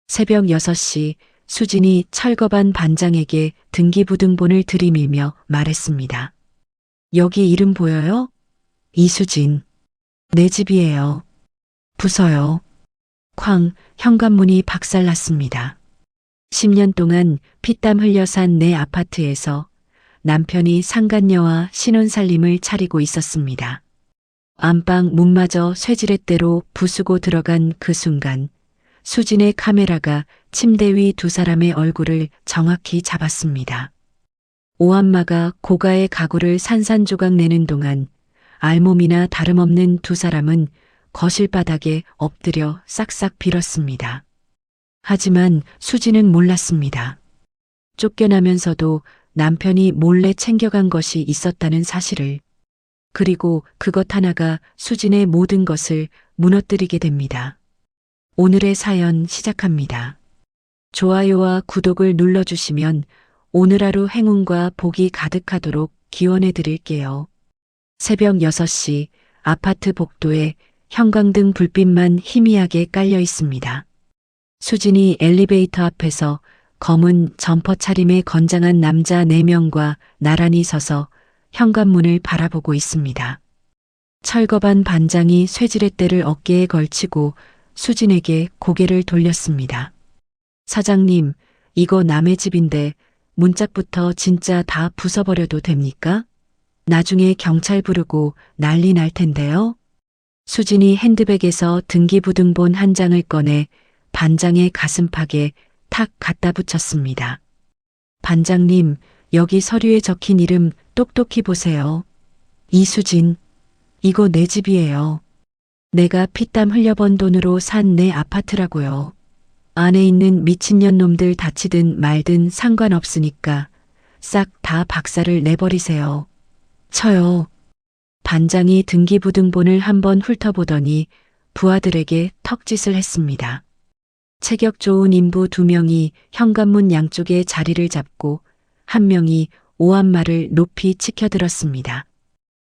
새벽 6시 수진이 철거반 반장에게 등기부등본을 들이밀며 말했습니다. 여기 이름 보여요? 이수진. 내 집이에요. 부서요. 쾅, 현관문이 박살났습니다. 10년 동안 피땀 흘려 산 내 아파트에서 남편이 상간녀와 신혼살림을 차리고 있었습니다. 안방 문마저 쇠지렛대로 부수고 들어간 그 순간 수진의 카메라가 침대 위 두 사람의 얼굴을 정확히 잡았습니다. 오한마가 고가의 가구를 산산조각 내는 동안 알몸이나 다름없는 두 사람은 거실 바닥에 엎드려 싹싹 빌었습니다. 하지만 수진은 몰랐습니다. 쫓겨나면서도 남편이 몰래 챙겨간 것이 있었다는 사실을. 그리고 그것 하나가 수진의 모든 것을 무너뜨리게 됩니다. 오늘의 사연 시작합니다. 좋아요와 구독을 눌러주시면 오늘 하루 행운과 복이 가득하도록 기원해 드릴게요. 새벽 6시 아파트 복도에 형광등 불빛만 희미하게 깔려 있습니다. 수진이 엘리베이터 앞에서 검은 점퍼 차림의 건장한 남자 4명과 나란히 서서 현관문을 바라보고 있습니다. 철거반 반장이 쇠지렛대를 어깨에 걸치고 수진에게 고개를 돌렸습니다. 사장님, 이거 남의 집인데 문짝부터 진짜 다 부숴버려도 됩니까? 나중에 경찰 부르고 난리 날 텐데요. 수진이 핸드백에서 등기부등본 한 장을 꺼내 반장의 가슴팍에 탁 갖다 붙였습니다. 반장님, 여기 서류에 적힌 이름 똑똑히 보세요. 이수진, 이거 내 집이에요. 내가 피땀 흘려번 돈으로 산 내 아파트라고요. 안에 있는 미친년 놈들 다치든 말든 상관없으니까 싹 다 박살을 내버리세요. 쳐요. 반장이 등기부등본을 한번 훑어보더니 부하들에게 턱짓을 했습니다. 체격 좋은 인부 2명이 현관문 양쪽에 자리를 잡고 한 명이 오한마를 높이 치켜들었습니다.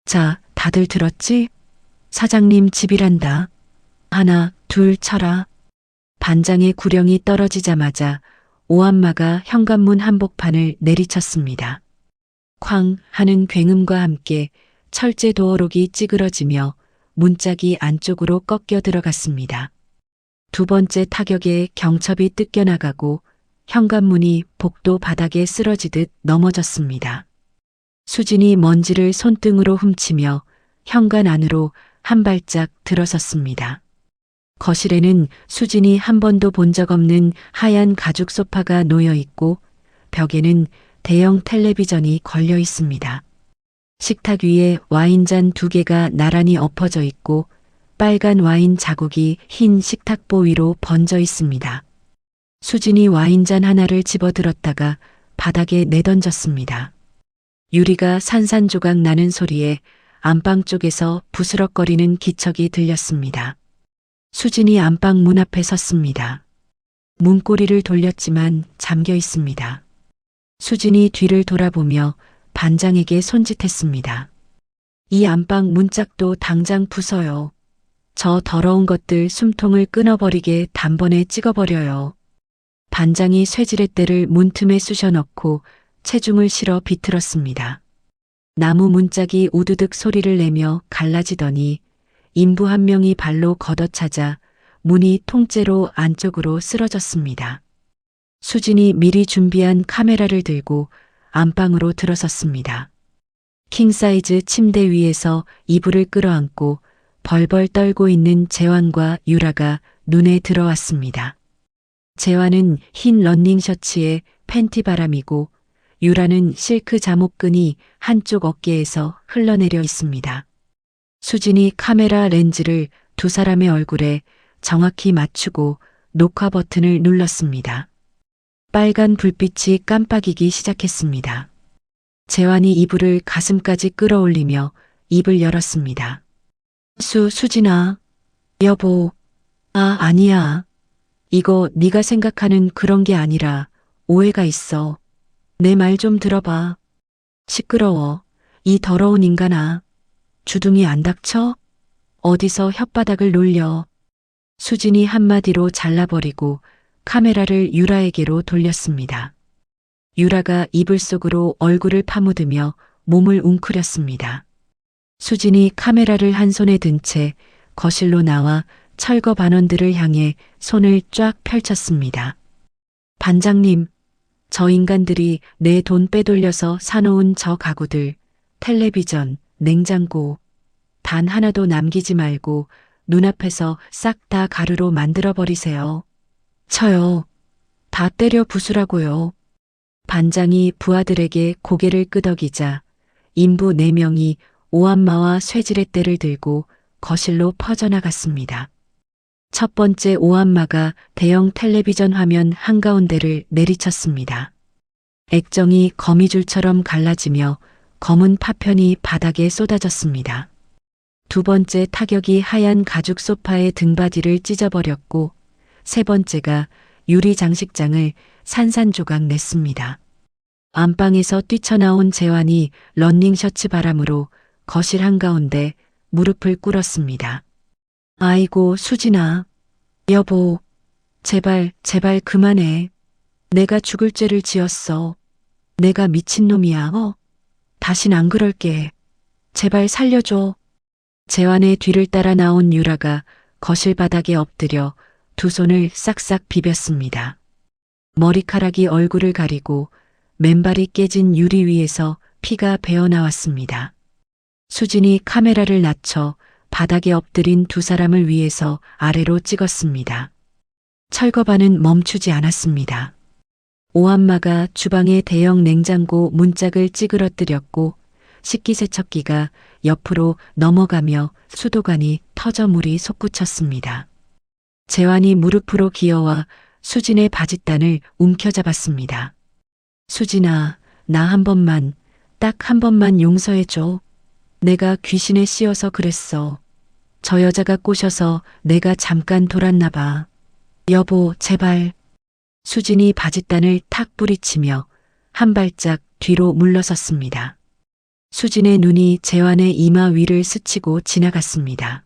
자, 다들 들었지? 사장님 집이란다. 하나, 둘 쳐라. 반장의 구령이 떨어지자마자 오한마가 현관문 한복판을 내리쳤습니다. 쾅 하는 굉음과 함께 철제 도어록이 찌그러지며 문짝이 안쪽으로 꺾여 들어갔습니다. 두 번째 타격에 경첩이 뜯겨나가고 현관문이 복도 바닥에 쓰러지듯 넘어졌습니다. 수진이 먼지를 손등으로 훔치며 현관 안으로 한 발짝 들어섰습니다. 거실에는 수진이 한 번도 본 적 없는 하얀 가죽 소파가 놓여 있고 벽에는 대형 텔레비전이 걸려 있습니다. 식탁 위에 와인잔 2개가 나란히 엎어져 있고 빨간 와인 자국이 흰 식탁보 위로 번져 있습니다. 수진이 와인잔 하나를 집어들었다가 바닥에 내던졌습니다. 유리가 산산조각 나는 소리에 안방 쪽에서 부스럭거리는 기척이 들렸습니다. 수진이 안방 문 앞에 섰습니다. 문고리를 돌렸지만 잠겨 있습니다. 수진이 뒤를 돌아보며 반장에게 손짓했습니다. 이 안방 문짝도 당장 부숴요. 저 더러운 것들 숨통을 끊어버리게 단번에 찍어버려요. 반장이 쇠지렛대를 문틈에 쑤셔 넣고 체중을 실어 비틀었습니다. 나무 문짝이 우두둑 소리를 내며 갈라지더니 인부 한 명이 발로 걷어차자 문이 통째로 안쪽으로 쓰러졌습니다. 수진이 미리 준비한 카메라를 들고 안방으로 들어섰습니다. 킹사이즈 침대 위에서 이불을 끌어안고 벌벌 떨고 있는 재환과 유라가 눈에 들어왔습니다. 재환은 흰 러닝 셔츠에 팬티 바람이고 유라는 실크 잠옷끈이 한쪽 어깨에서 흘러내려 있습니다. 수진이 카메라 렌즈를 두 사람의 얼굴에 정확히 맞추고 녹화 버튼을 눌렀습니다. 빨간 불빛이 깜빡이기 시작했습니다. 재환이 이불을 가슴까지 끌어올리며 입을 열었습니다. 수진아. 여보. 아니야. 이거 네가 생각하는 그런 게 아니라 오해가 있어. 내 말 좀 들어봐. 시끄러워. 이 더러운 인간아. 주둥이 안 닥쳐? 어디서 혓바닥을 놀려. 수진이 한마디로 잘라버리고 카메라를 유라에게로 돌렸습니다. 유라가 이불 속으로 얼굴을 파묻으며 몸을 웅크렸습니다. 수진이 카메라를 한 손에 든 채 거실로 나와 철거 반원들을 향해 손을 쫙 펼쳤습니다. 반장님, 저 인간들이 내 돈 빼돌려서 사놓은 저 가구들, 텔레비전, 냉장고, 단 하나도 남기지 말고 눈앞에서 싹 다 가루로 만들어버리세요. 저요. 다 때려 부수라고요. 반장이 부하들에게 고개를 끄덕이자 인부 4명이 오한마와 쇠지렛대를 들고 거실로 퍼져나갔습니다. 첫 번째 오한마가 대형 텔레비전 화면 한가운데를 내리쳤습니다. 액정이 거미줄처럼 갈라지며 검은 파편이 바닥에 쏟아졌습니다. 두 번째 타격이 하얀 가죽 소파의 등받이를 찢어버렸고 세 번째가 유리 장식장을 산산조각 냈습니다. 안방에서 뛰쳐나온 재환이 런닝 셔츠 바람으로 거실 한가운데 무릎을 꿇었습니다. 아이고 수진아, 여보, 제발 그만해. 내가 죽을 죄를 지었어. 내가 미친놈이야. 다신 안 그럴게. 제발 살려줘. 재환의 뒤를 따라 나온 유라가 거실 바닥에 엎드려 두 손을 싹싹 비볐습니다. 머리카락이 얼굴을 가리고 맨발이 깨진 유리 위에서 피가 배어나왔습니다. 수진이 카메라를 낮춰 바닥에 엎드린 두 사람을 위해서 아래로 찍었습니다. 철거반은 멈추지 않았습니다. 오한마가 주방의 대형 냉장고 문짝을 찌그러뜨렸고 식기세척기가 옆으로 넘어가며 수도관이 터져 물이 솟구쳤습니다. 재환이 무릎으로 기어와 수진의 바짓단을 움켜잡았습니다. 수진아, 나 한 번만, 딱 한 번만 용서해줘. 내가 귀신에 씌어서 그랬어. 저 여자가 꼬셔서 내가 잠깐 돌았나 봐. 여보, 제발. 수진이 바짓단을 탁 뿌리치며 한 발짝 뒤로 물러섰습니다. 수진의 눈이 재환의 이마 위를 스치고 지나갔습니다.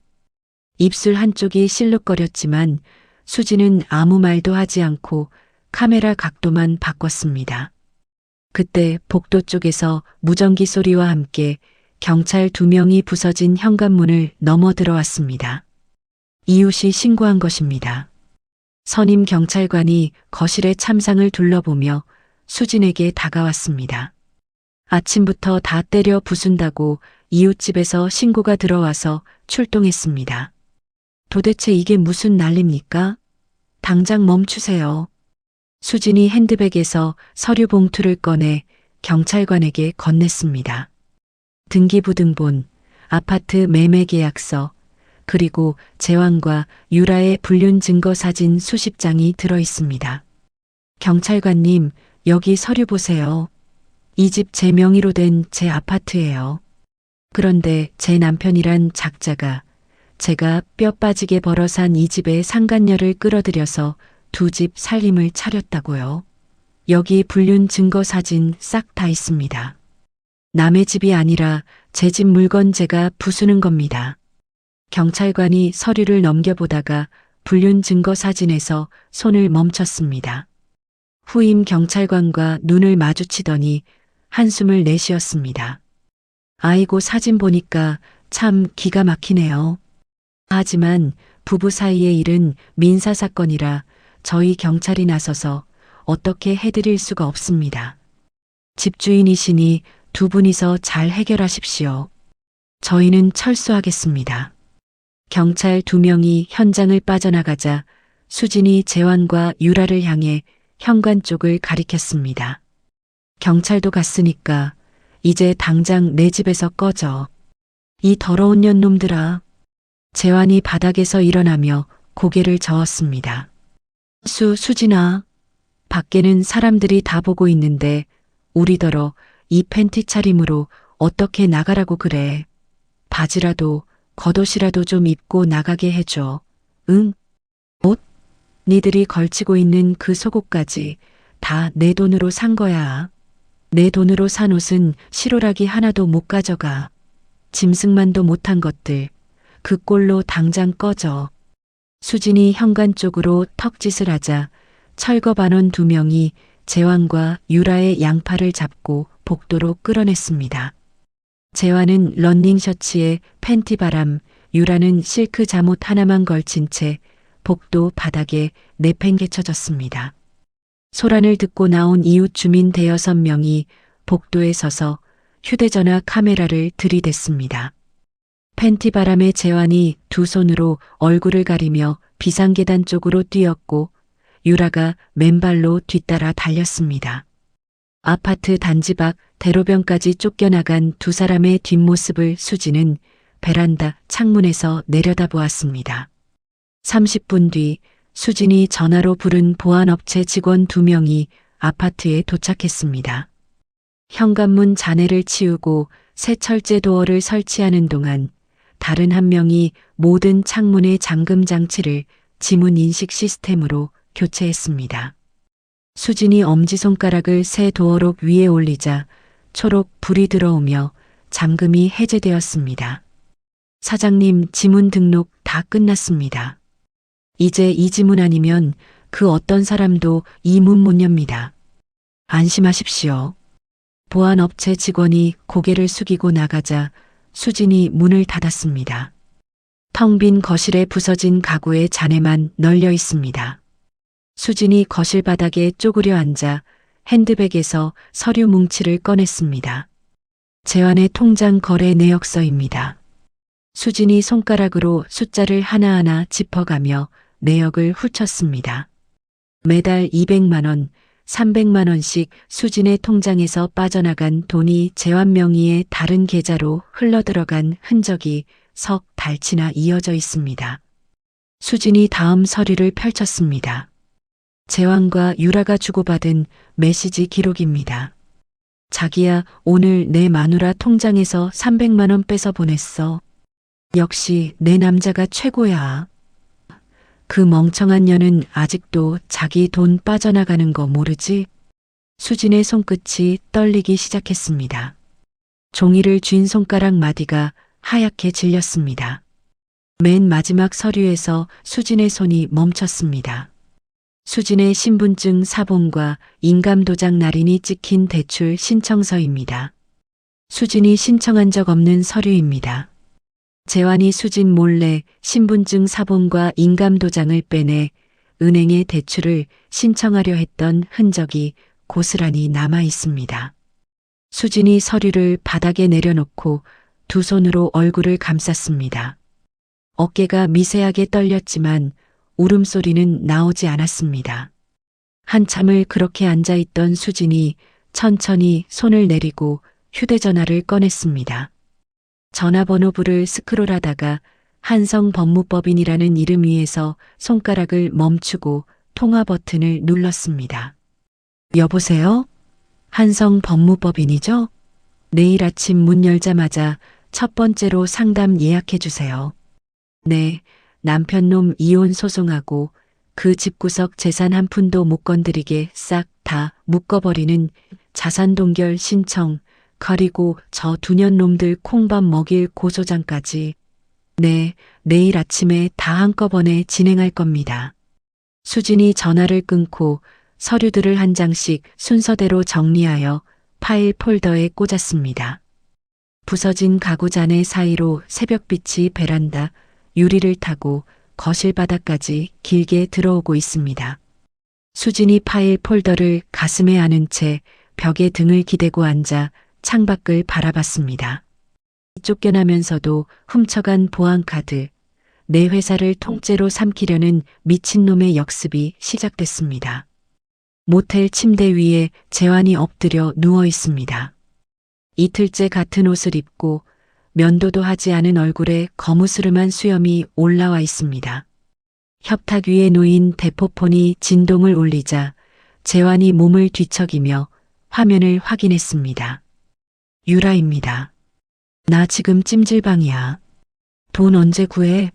입술 한쪽이 실룩거렸지만 수진은 아무 말도 하지 않고 카메라 각도만 바꿨습니다. 그때 복도 쪽에서 무전기 소리와 함께 경찰 2명이 부서진 현관문을 넘어 들어왔습니다. 이웃이 신고한 것입니다. 선임 경찰관이 거실의 참상을 둘러보며 수진에게 다가왔습니다. 아침부터 다 때려 부순다고 이웃집에서 신고가 들어와서 출동했습니다. 도대체 이게 무슨 난립니까? 당장 멈추세요. 수진이 핸드백에서 서류 봉투를 꺼내 경찰관에게 건넸습니다. 등기부등본, 아파트 매매 계약서, 그리고 재환과 유라의 불륜 증거 사진 수십 장이 들어 있습니다. 경찰관님, 여기 서류 보세요. 이 집 제 명의로 된 제 아파트예요. 그런데 제 남편이란 작자가 제가 뼈 빠지게 벌어 산 이 집에 상간녀를 끌어들여서 2집 살림을 차렸다고요. 여기 불륜 증거 사진 싹 다 있습니다. 남의 집이 아니라 제 집 물건 제가 부수는 겁니다. 경찰관이 서류를 넘겨보다가 불륜 증거 사진에서 손을 멈췄습니다. 후임 경찰관과 눈을 마주치더니 한숨을 내쉬었습니다. 아이고 사진 보니까 참 기가 막히네요. 하지만 부부 사이의 일은 민사사건이라 저희 경찰이 나서서 어떻게 해드릴 수가 없습니다. 집주인이시니 두 분이서 잘 해결하십시오. 저희는 철수하겠습니다. 경찰 2명이 현장을 빠져나가자 수진이 재환과 유라를 향해 현관 쪽을 가리켰습니다. 경찰도 갔으니까 이제 당장 내 집에서 꺼져. 이 더러운 년놈들아. 재환이 바닥에서 일어나며 고개를 저었습니다. 수진아. 밖에는 사람들이 다 보고 있는데 우리더러 이 팬티 차림으로 어떻게 나가라고 그래. 바지라도 겉옷이라도 좀 입고 나가게 해줘. 응? 옷? 니들이 걸치고 있는 그 속옷까지 다 내 돈으로 산 거야. 내 돈으로 산 옷은 실오라기 하나도 못 가져가. 짐승만도 못한 것들. 그 꼴로 당장 꺼져. 수진이 현관 쪽으로 턱짓을 하자 철거반원 2명이 재환과 유라의 양팔을 잡고 복도로 끌어냈습니다. 재환은 런닝 셔츠에 팬티 바람, 유라는 실크 잠옷 하나만 걸친 채 복도 바닥에 내팽개쳐졌습니다. 소란을 듣고 나온 이웃 주민 5-6명이 복도에 서서 휴대전화 카메라를 들이댔습니다. 팬티 바람에 재환이 두 손으로 얼굴을 가리며 비상계단 쪽으로 뛰었고 유라가 맨발로 뒤따라 달렸습니다. 아파트 단지 밖 대로변까지 쫓겨나간 두 사람의 뒷모습을 수지는 베란다 창문에서 내려다보았습니다. 30분 뒤 수진이 전화로 부른 보안업체 직원 2명이 아파트에 도착했습니다. 현관문 잔해를 치우고 새 철제 도어를 설치하는 동안 다른 한 명이 모든 창문의 잠금 장치를 지문 인식 시스템으로 교체했습니다. 수진이 엄지손가락을 새 도어록 위에 올리자 초록 불이 들어오며 잠금이 해제되었습니다. 사장님, 지문 등록 다 끝났습니다. 이제 이 지문 아니면 그 어떤 사람도 이 문 못 엽니다. 안심하십시오. 보안업체 직원이 고개를 숙이고 나가자 수진이 문을 닫았습니다. 텅 빈 거실에 부서진 가구의 잔해만 널려 있습니다. 수진이 거실 바닥에 쪼그려 앉아 핸드백에서 서류 뭉치를 꺼냈습니다. 재환의 통장 거래 내역서입니다. 수진이 손가락으로 숫자를 하나하나 짚어가며 내역을 훑었습니다. 매달 200만 원, 300만 원씩 수진의 통장에서 빠져나간 돈이 재환 명의의 다른 계좌로 흘러들어간 흔적이 석 달치나 이어져 있습니다. 수진이 다음 서류를 펼쳤습니다. 재환과 유라가 주고받은 메시지 기록입니다. 자기야, 오늘 내 마누라 통장에서 300만 원 빼서 보냈어. 역시 내 남자가 최고야. 그 멍청한 년은 아직도 자기 돈 빠져나가는 거 모르지? 수진의 손끝이 떨리기 시작했습니다. 종이를 쥔 손가락 마디가 하얗게 질렸습니다. 맨 마지막 서류에서 수진의 손이 멈췄습니다. 수진의 신분증 사본과 인감도장 날인이 찍힌 대출 신청서입니다. 수진이 신청한 적 없는 서류입니다. 재환이 수진 몰래 신분증 사본과 인감도장을 빼내 은행에 대출을 신청하려 했던 흔적이 고스란히 남아 있습니다. 수진이 서류를 바닥에 내려놓고 두 손으로 얼굴을 감쌌습니다. 어깨가 미세하게 떨렸지만 울음소리는 나오지 않았습니다. 한참을 그렇게 앉아있던 수진이 천천히 손을 내리고 휴대전화를 꺼냈습니다. 전화번호부를 스크롤하다가 한성 법무법인이라는 이름 위에서 손가락을 멈추고 통화 버튼을 눌렀습니다. 여보세요? 한성 법무법인이죠? 내일 아침 문 열자마자 첫 번째로 상담 예약해 주세요. 네, 남편놈 이혼 소송하고 그 집구석 재산 한 푼도 못 건드리게 싹 다 묶어버리는 자산 동결 신청, 그리고 저 두년 놈들 콩밥 먹일 고소장까지. 네, 내일 아침에 다 한꺼번에 진행할 겁니다. 수진이 전화를 끊고 서류들을 한 장씩 순서대로 정리하여 파일 폴더에 꽂았습니다. 부서진 가구 잔해 사이로 새벽빛이 베란다, 유리를 타고 거실 바닥까지 길게 들어오고 있습니다. 수진이 파일 폴더를 가슴에 안은 채 벽에 등을 기대고 앉아 창밖을 바라봤습니다. 쫓겨나면서도 훔쳐간 보안카드, 내 회사를 통째로 삼키려는 미친놈의 역습이 시작됐습니다. 모텔 침대 위에 재환이 엎드려 누워 있습니다. 이틀째 같은 옷을 입고 면도도 하지 않은 얼굴에 거무스름한 수염이 올라와 있습니다. 협탁 위에 놓인 대포폰이 진동을 울리자 재환이 몸을 뒤척이며 화면을 확인했습니다. 유라입니다. 나 지금 찜질방이야. 돈 언제 구해?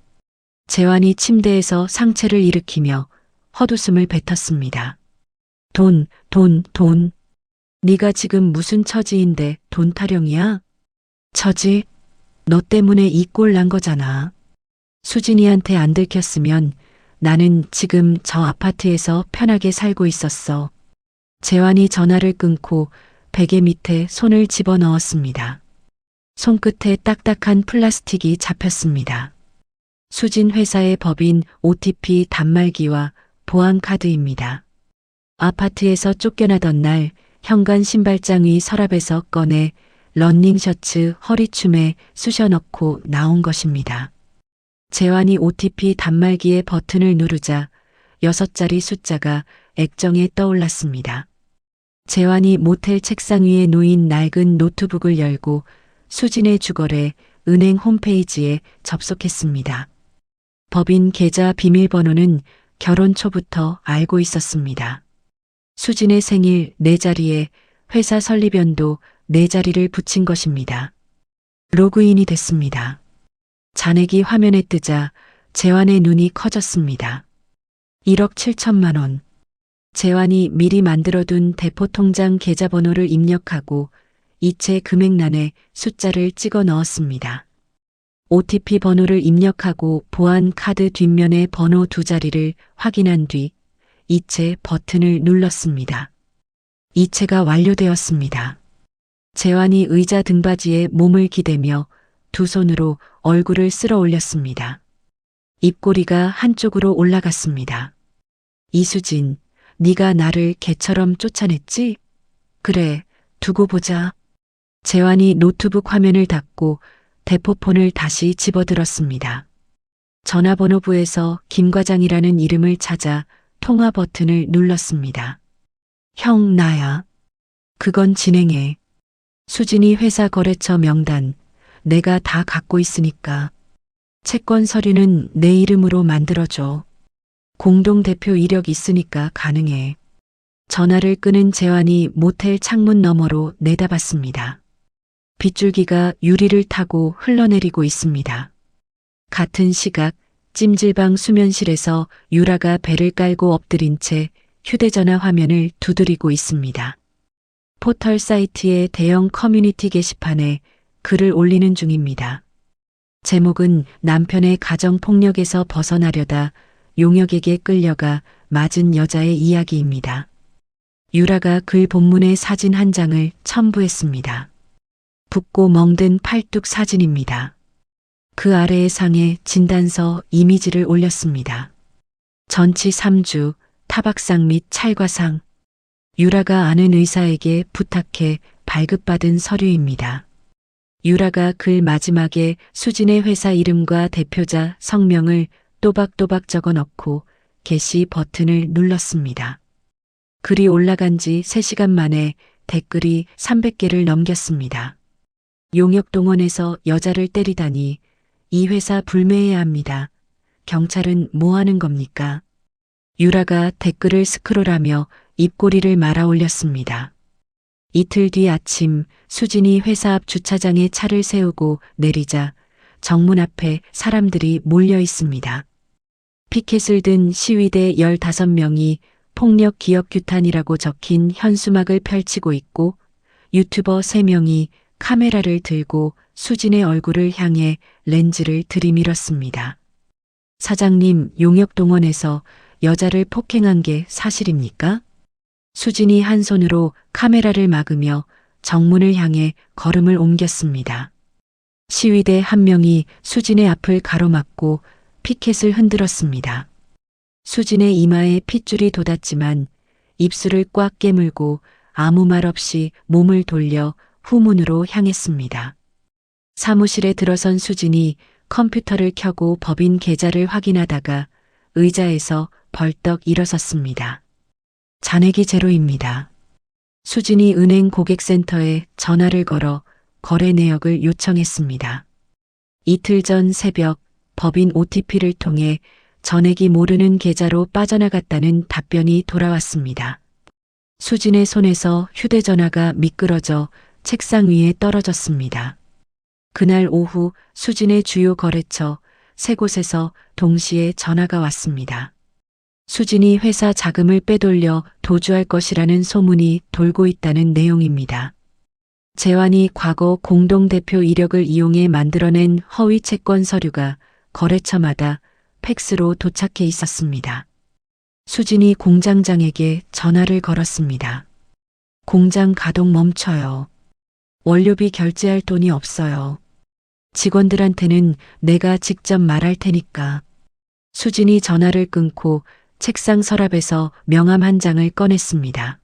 재환이 침대에서 상체를 일으키며 헛웃음을 뱉었습니다. 돈. 네가 지금 무슨 처지인데 돈 타령이야? 처지? 너 때문에 이 꼴 난 거잖아. 수진이한테 안 들켰으면 나는 지금 저 아파트에서 편하게 살고 있었어. 재환이 전화를 끊고 베개 밑에 손을 집어넣었습니다. 손끝에 딱딱한 플라스틱이 잡혔습니다. 수진 회사의 법인 OTP 단말기와 보안카드입니다. 아파트에서 쫓겨나던 날 현관 신발장 위 서랍에서 꺼내 러닝셔츠 허리춤에 쑤셔 넣고 나온 것입니다. 재환이 OTP 단말기의 버튼을 누르자 6자리 숫자가 액정에 떠올랐습니다. 재환이 모텔 책상 위에 놓인 낡은 노트북을 열고 수진의 주거래 은행 홈페이지에 접속했습니다. 법인 계좌 비밀번호는 결혼 초부터 알고 있었습니다. 수진의 생일 4자리에 회사 설립연도 4자리를 붙인 것입니다. 로그인이 됐습니다. 잔액이 화면에 뜨자 재환의 눈이 커졌습니다. 1억 7천만 원. 재환이 미리 만들어둔 대포통장 계좌번호를 입력하고 이체 금액란에 숫자를 찍어 넣었습니다. OTP 번호를 입력하고 보안 카드 뒷면의 번호 2자리를 확인한 뒤 이체 버튼을 눌렀습니다. 이체가 완료되었습니다. 재환이 의자 등받이에 몸을 기대며 두 손으로 얼굴을 쓸어 올렸습니다. 입꼬리가 한쪽으로 올라갔습니다. 이수진, 네가 나를 개처럼 쫓아냈지? 그래, 두고 보자. 재환이 노트북 화면을 닫고 대포폰을 다시 집어들었습니다. 전화번호부에서 김 과장이라는 이름을 찾아 통화 버튼을 눌렀습니다. 형, 나야. 그건 진행해. 수진이 회사 거래처 명단, 내가 다 갖고 있으니까. 채권 서류는 내 이름으로 만들어줘. 공동대표 이력 있으니까 가능해. 전화를 끊은 재환이 모텔 창문 너머로 내다봤습니다. 빗줄기가 유리를 타고 흘러내리고 있습니다. 같은 시각 찜질방 수면실에서 유라가 배를 깔고 엎드린 채 휴대전화 화면을 두드리고 있습니다. 포털 사이트의 대형 커뮤니티 게시판에 글을 올리는 중입니다. 제목은 남편의 가정폭력에서 벗어나려다 용역에게 끌려가 맞은 여자의 이야기입니다. 유라가 글 본문의 사진 한 장을 첨부했습니다. 붓고 멍든 팔뚝 사진입니다. 그 아래의 상에 진단서 이미지를 올렸습니다. 전치 3주, 타박상 및 찰과상. 유라가 아는 의사에게 부탁해 발급받은 서류입니다. 유라가 글 마지막에 수진의 회사 이름과 대표자 성명을 또박또박 적어 넣고 게시 버튼을 눌렀습니다. 글이 올라간 지 3시간 만에 댓글이 300개를 넘겼습니다. 용역동원에서 여자를 때리다니 이 회사 불매해야 합니다. 경찰은 뭐 하는 겁니까? 유라가 댓글을 스크롤하며 입꼬리를 말아 올렸습니다. 이틀 뒤 아침 수진이 회사 앞 주차장에 차를 세우고 내리자 정문 앞에 사람들이 몰려 있습니다. 피켓을 든 시위대 15명이 폭력 기억 규탄이라고 적힌 현수막을 펼치고 있고 유튜버 3명이 카메라를 들고 수진의 얼굴을 향해 렌즈를 들이밀었습니다. 사장님, 용역동원에서 여자를 폭행한 게 사실입니까? 수진이 한 손으로 카메라를 막으며 정문을 향해 걸음을 옮겼습니다. 시위대 한 명이 수진의 앞을 가로막고 피켓을 흔들었습니다. 수진의 이마에 핏줄이 돋았지만 입술을 꽉 깨물고 아무 말 없이 몸을 돌려 후문으로 향했습니다. 사무실에 들어선 수진이 컴퓨터를 켜고 법인 계좌를 확인하다가 의자에서 벌떡 일어섰습니다. 잔액이 제로입니다. 수진이 은행 고객센터에 전화를 걸어 거래 내역을 요청했습니다. 이틀 전 새벽 법인 OTP를 통해 전액이 모르는 계좌로 빠져나갔다는 답변이 돌아왔습니다. 수진의 손에서 휴대전화가 미끄러져 책상 위에 떨어졌습니다. 그날 오후 수진의 주요 거래처 3곳에서 동시에 전화가 왔습니다. 수진이 회사 자금을 빼돌려 도주할 것이라는 소문이 돌고 있다는 내용입니다. 재환이 과거 공동대표 이력을 이용해 만들어낸 허위 채권 서류가 거래처마다 팩스로 도착해 있었습니다. 수진이 공장장에게 전화를 걸었습니다. 공장 가동 멈춰요. 원료비 결제할 돈이 없어요. 직원들한테는 내가 직접 말할 테니까. 수진이 전화를 끊고 책상 서랍에서 명함 한 장을 꺼냈습니다.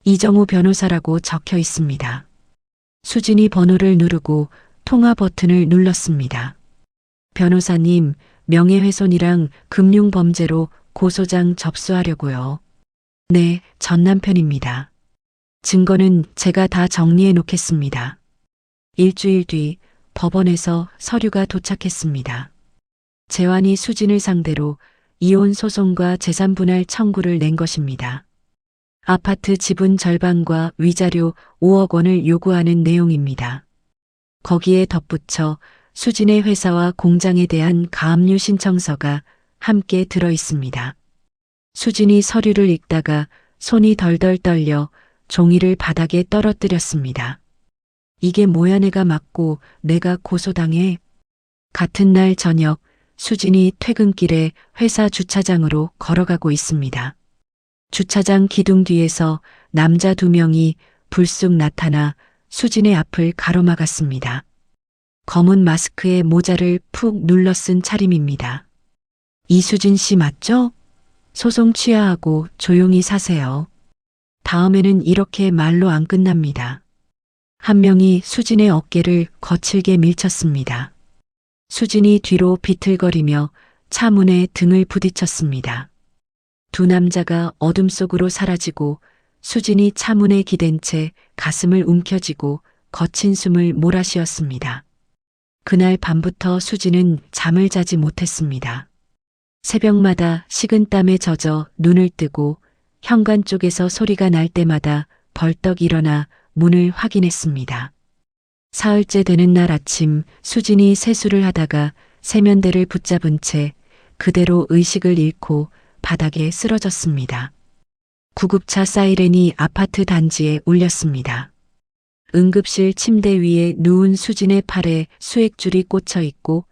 이정우 변호사라고 적혀 있습니다. 수진이 번호를 누르고 통화 버튼을 눌렀습니다. 변호사님, 명예훼손이랑 금융범죄로 고소장 접수하려고요. 네, 전 남편입니다. 증거는 제가 다 정리해 놓겠습니다. 일주일 뒤 법원에서 서류가 도착했습니다. 재환이 수진을 상대로 이혼 소송과 재산분할 청구를 낸 것입니다. 아파트 지분 절반과 위자료 5억 원을 요구하는 내용입니다. 거기에 덧붙여 수진의 회사와 공장에 대한 가압류 신청서가 함께 들어 있습니다. 수진이 서류를 읽다가 손이 덜덜 떨려 종이를 바닥에 떨어뜨렸습니다. 이게 뭐야, 내가 맞고 내가 고소당해. 같은 날 저녁 수진이 퇴근길에 회사 주차장으로 걸어가고 있습니다. 주차장 기둥 뒤에서 남자 2명이 불쑥 나타나 수진의 앞을 가로막았습니다. 검은 마스크에 모자를 푹 눌러 쓴 차림입니다. 이수진 씨 맞죠? 소송 취하하고 조용히 사세요. 다음에는 이렇게 말로 안 끝납니다. 한 명이 수진의 어깨를 거칠게 밀쳤습니다. 수진이 뒤로 비틀거리며 차 문에 등을 부딪혔습니다. 두 남자가 어둠 속으로 사라지고 수진이 차 문에 기댄 채 가슴을 움켜쥐고 거친 숨을 몰아쉬었습니다. 그날 밤부터 수진은 잠을 자지 못했습니다. 새벽마다 식은땀에 젖어 눈을 뜨고 현관 쪽에서 소리가 날 때마다 벌떡 일어나 문을 확인했습니다. 사흘째 되는 날 아침 수진이 세수를 하다가 세면대를 붙잡은 채 그대로 의식을 잃고 바닥에 쓰러졌습니다. 구급차 사이렌이 아파트 단지에 울렸습니다. 응급실 침대 위에 누운 수진의 팔에 수액줄이 꽂혀 있고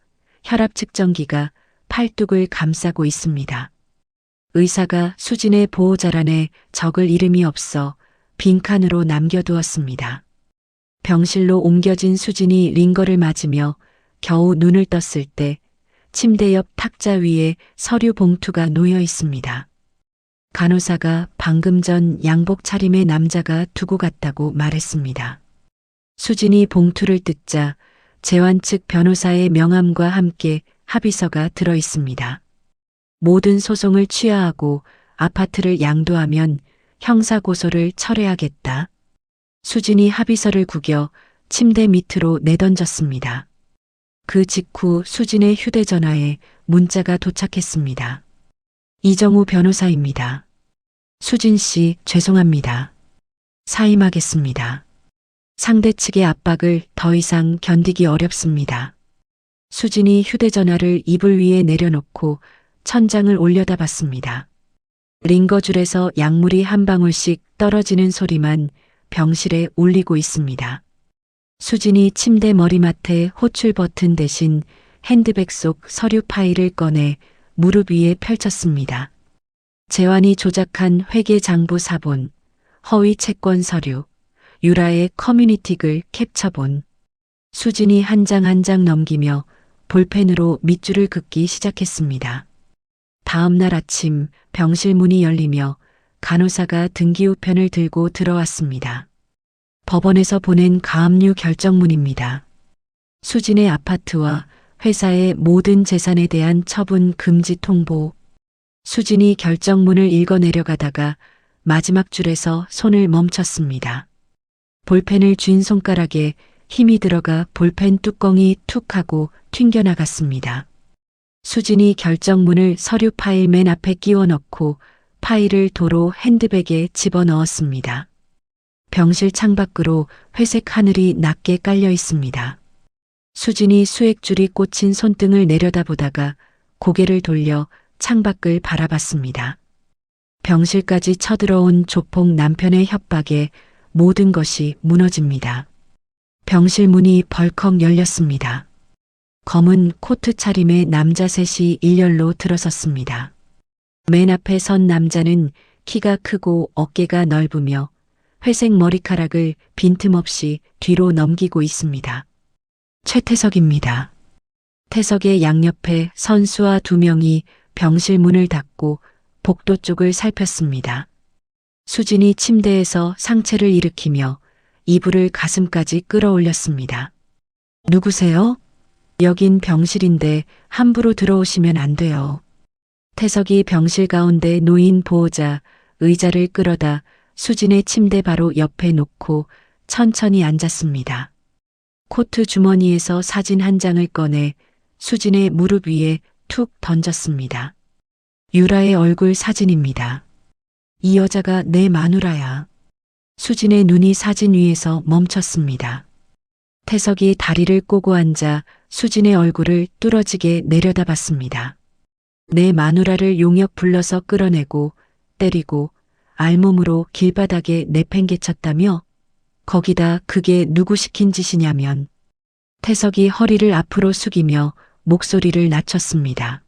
혈압 측정기가 팔뚝을 감싸고 있습니다. 의사가 수진의 보호자란에 적을 이름이 없어 빈칸으로 남겨두었습니다. 병실로 옮겨진 수진이 링거를 맞으며 겨우 눈을 떴을 때 침대 옆 탁자 위에 서류 봉투가 놓여 있습니다. 간호사가 방금 전 양복 차림의 남자가 두고 갔다고 말했습니다. 수진이 봉투를 뜯자 재환 측 변호사의 명함과 함께 합의서가 들어 있습니다. 모든 소송을 취하하고 아파트를 양도하면 형사고소를 철회하겠다. 수진이 합의서를 구겨 침대 밑으로 내던졌습니다. 그 직후 수진의 휴대전화에 문자가 도착했습니다. 이정우 변호사입니다. 수진 씨, 죄송합니다. 사임하겠습니다. 상대 측의 압박을 더 이상 견디기 어렵습니다. 수진이 휴대전화를 이불 위에 내려놓고 천장을 올려다봤습니다. 링거줄에서 약물이 한 방울씩 떨어지는 소리만 병실에 울리고 있습니다. 수진이 침대 머리맡에 호출 버튼 대신 핸드백 속 서류 파일을 꺼내 무릎 위에 펼쳤습니다. 재환이 조작한 회계장부 사본, 허위 채권 서류, 유라의 커뮤니티 글 캡처본. 수진이 한 장 한 장 넘기며 볼펜으로 밑줄을 긋기 시작했습니다. 다음 날 아침 병실 문이 열리며 간호사가 등기우편을 들고 들어왔습니다. 법원에서 보낸 가압류 결정문입니다. 수진의 아파트와 회사의 모든 재산에 대한 처분 금지 통보. 수진이 결정문을 읽어 내려가다가 마지막 줄에서 손을 멈췄습니다. 볼펜을 쥔 손가락에 힘이 들어가 볼펜 뚜껑이 툭 하고 튕겨나갔습니다. 수진이 결정문을 서류 파일 맨 앞에 끼워 넣고 파일을 도로 핸드백에 집어넣었습니다. 병실 창밖으로 회색 하늘이 낮게 깔려 있습니다. 수진이 수액줄이 꽂힌 손등을 내려다보다가 고개를 돌려 창밖을 바라봤습니다. 병실까지 쳐들어온 조폭 남편의 협박에 모든 것이 무너집니다. 병실 문이 벌컥 열렸습니다. 검은 코트 차림의 남자 셋이 일렬로 들어섰습니다. 맨 앞에 선 남자는 키가 크고 어깨가 넓으며 회색 머리카락을 빈틈없이 뒤로 넘기고 있습니다. 최태석입니다. 태석의 양옆에 선수와 두 명이 병실 문을 닫고 복도 쪽을 살폈습니다. 수진이 침대에서 상체를 일으키며 이불을 가슴까지 끌어올렸습니다. 누구세요? 여긴 병실인데 함부로 들어오시면 안 돼요. 태석이 병실 가운데 놓인 보호자 의자를 끌어다 수진의 침대 바로 옆에 놓고 천천히 앉았습니다. 코트 주머니에서 사진 한 장을 꺼내 수진의 무릎 위에 툭 던졌습니다. 유라의 얼굴 사진입니다. 이 여자가 내 마누라야. 수진의 눈이 사진 위에서 멈췄습니다. 태석이 다리를 꼬고 앉아 수진의 얼굴을 뚫어지게 내려다봤습니다. 내 마누라를 용역 불러서 끌어내고 때리고 알몸으로 길바닥에 내팽개쳤다며? 거기다 그게 누구 시킨 짓이냐면. 태석이 허리를 앞으로 숙이며 목소리를 낮췄습니다.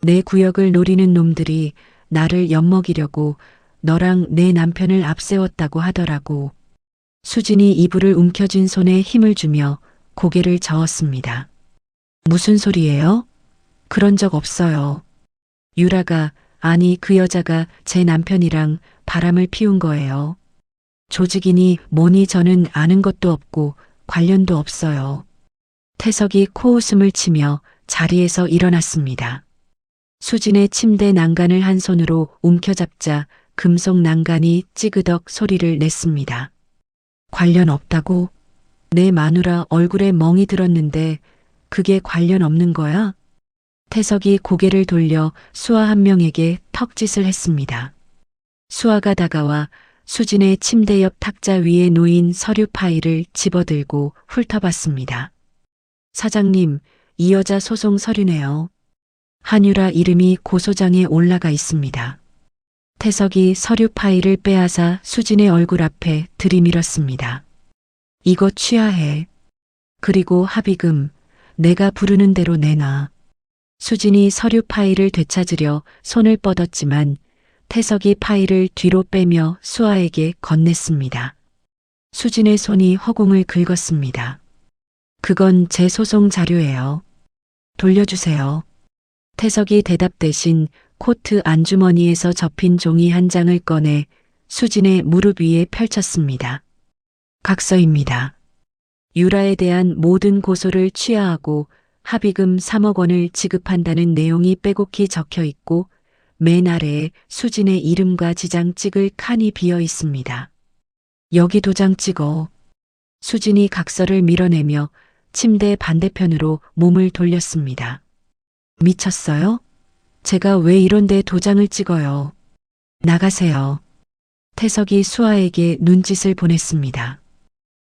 내 구역을 노리는 놈들이 나를 엿먹이려고 너랑 내 남편을 앞세웠다고 하더라고. 수진이 이불을 움켜쥔 손에 힘을 주며 고개를 저었습니다. 무슨 소리예요? 그런 적 없어요. 유라가, 아니 그 여자가 제 남편이랑 바람을 피운 거예요. 조직이니 뭐니 저는 아는 것도 없고 관련도 없어요. 태석이 코웃음을 치며 자리에서 일어났습니다. 수진의 침대 난간을 한 손으로 움켜잡자 금속 난간이 찌그덕 소리를 냈습니다. 관련 없다고? 내 마누라 얼굴에 멍이 들었는데 그게 관련 없는 거야? 태석이 고개를 돌려 수아 한 명에게 턱짓을 했습니다. 수아가 다가와 수진의 침대 옆 탁자 위에 놓인 서류 파일을 집어들고 훑어봤습니다. 사장님, 이 여자 소송 서류네요. 한유라 이름이 고소장에 올라가 있습니다. 태석이 서류 파일을 빼앗아 수진의 얼굴 앞에 들이밀었습니다. 이거 취하해. 그리고 합의금, 내가 부르는 대로 내놔. 수진이 서류 파일을 되찾으려 손을 뻗었지만 태석이 파일을 뒤로 빼며 수아에게 건넸습니다. 수진의 손이 허공을 긁었습니다. 그건 제 소송 자료예요. 돌려주세요. 태석이 대답 대신 코트 안주머니에서 접힌 종이 한 장을 꺼내 수진의 무릎 위에 펼쳤습니다. 각서입니다. 유라에 대한 모든 고소를 취하하고 합의금 3억 원을 지급한다는 내용이 빼곡히 적혀 있고 맨 아래에 수진의 이름과 지장 찍을 칸이 비어 있습니다. 여기 도장 찍어. 수진이 각서를 밀어내며 침대 반대편으로 몸을 돌렸습니다. 미쳤어요? 제가 왜 이런데 도장을 찍어요? 나가세요. 태석이 수아에게 눈짓을 보냈습니다.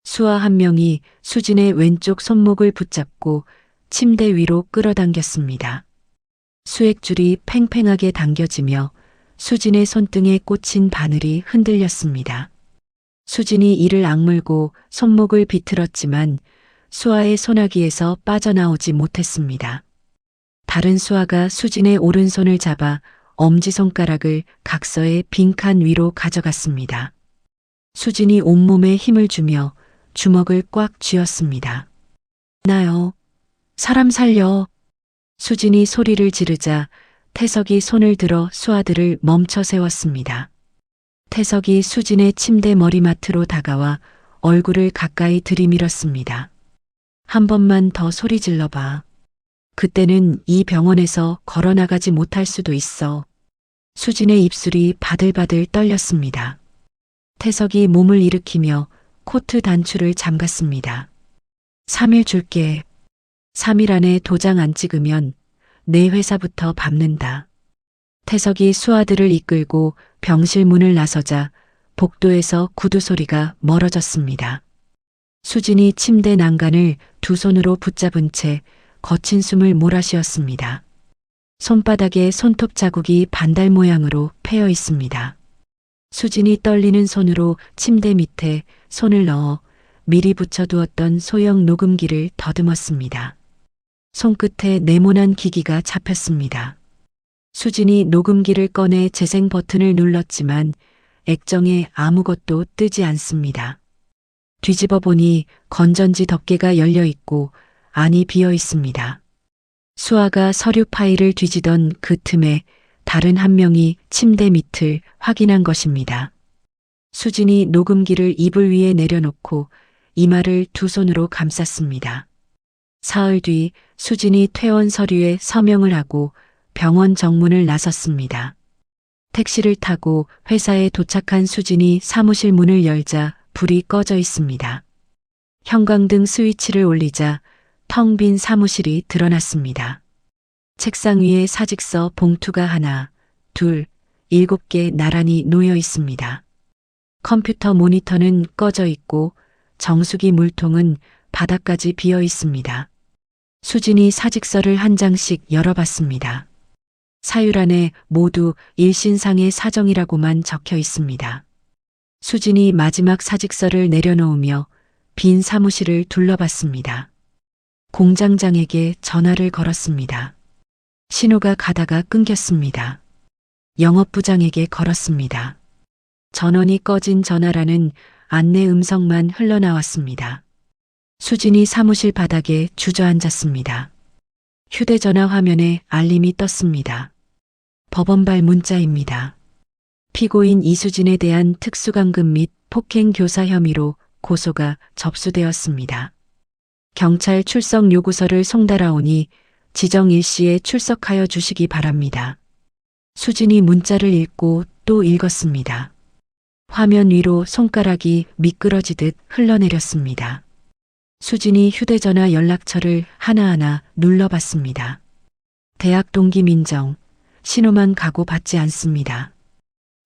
수아 한 명이 수진의 왼쪽 손목을 붙잡고 침대 위로 끌어당겼습니다. 수액줄이 팽팽하게 당겨지며 수진의 손등에 꽂힌 바늘이 흔들렸습니다. 수진이 이를 악물고 손목을 비틀었지만 수아의 소나기에서 빠져나오지 못했습니다. 다른 수아가 수진의 오른손을 잡아 엄지손가락을 각서의 빈칸 위로 가져갔습니다. 수진이 온몸에 힘을 주며 주먹을 꽉 쥐었습니다. 나요. 사람 살려. 수진이 소리를 지르자 태석이 손을 들어 수아들을 멈춰 세웠습니다. 태석이 수진의 침대 머리맡으로 다가와 얼굴을 가까이 들이밀었습니다. 한 번만 더 소리 질러봐. 그때는 이 병원에서 걸어나가지 못할 수도 있어. 수진의 입술이 바들바들 떨렸습니다. 태석이 몸을 일으키며 코트 단추를 잠갔습니다. 3일 줄게. 3일 안에 도장 안 찍으면 내 회사부터 밟는다. 태석이 수아들을 이끌고 병실 문을 나서자 복도에서 구두 소리가 멀어졌습니다. 수진이 침대 난간을 두 손으로 붙잡은 채 거친 숨을 몰아쉬었습니다. 손바닥에 손톱 자국이 반달 모양으로 패여 있습니다. 수진이 떨리는 손으로 침대 밑에 손을 넣어 미리 붙여두었던 소형 녹음기를 더듬었습니다. 손끝에 네모난 기기가 잡혔습니다. 수진이 녹음기를 꺼내 재생 버튼을 눌렀지만 액정에 아무것도 뜨지 않습니다. 뒤집어 보니 건전지 덮개가 열려 있고 안이 비어 있습니다. 수아가 서류 파일을 뒤지던 그 틈에 다른 한 명이 침대 밑을 확인한 것입니다. 수진이 녹음기를 이불 위에 내려놓고 이마를 두 손으로 감쌌습니다. 사흘 뒤 수진이 퇴원 서류에 서명을 하고 병원 정문을 나섰습니다. 택시를 타고 회사에 도착한 수진이 사무실 문을 열자 불이 꺼져 있습니다. 형광등 스위치를 올리자 텅 빈 사무실이 드러났습니다. 책상 위에 사직서 봉투가 하나, 둘, 7개 나란히 놓여 있습니다. 컴퓨터 모니터는 꺼져 있고 정수기 물통은 바닥까지 비어 있습니다. 수진이 사직서를 한 장씩 열어봤습니다. 사유란에 모두 일신상의 사정이라고만 적혀 있습니다. 수진이 마지막 사직서를 내려놓으며 빈 사무실을 둘러봤습니다. 공장장에게 전화를 걸었습니다. 신호가 가다가 끊겼습니다. 영업부장에게 걸었습니다. 전원이 꺼진 전화라는 안내 음성만 흘러나왔습니다. 수진이 사무실 바닥에 주저앉았습니다. 휴대전화 화면에 알림이 떴습니다. 법원발 문자입니다. 피고인 이수진에 대한 특수강금 및 폭행 교사 혐의로 고소가 접수되었습니다. 경찰 출석 요구서를 송달하오니 지정 일시에 출석하여 주시기 바랍니다. 수진이 문자를 읽고 또 읽었습니다. 화면 위로 손가락이 미끄러지듯 흘러내렸습니다. 수진이 휴대전화 연락처를 하나하나 눌러봤습니다. 대학 동기 민정, 신호만 가고 받지 않습니다.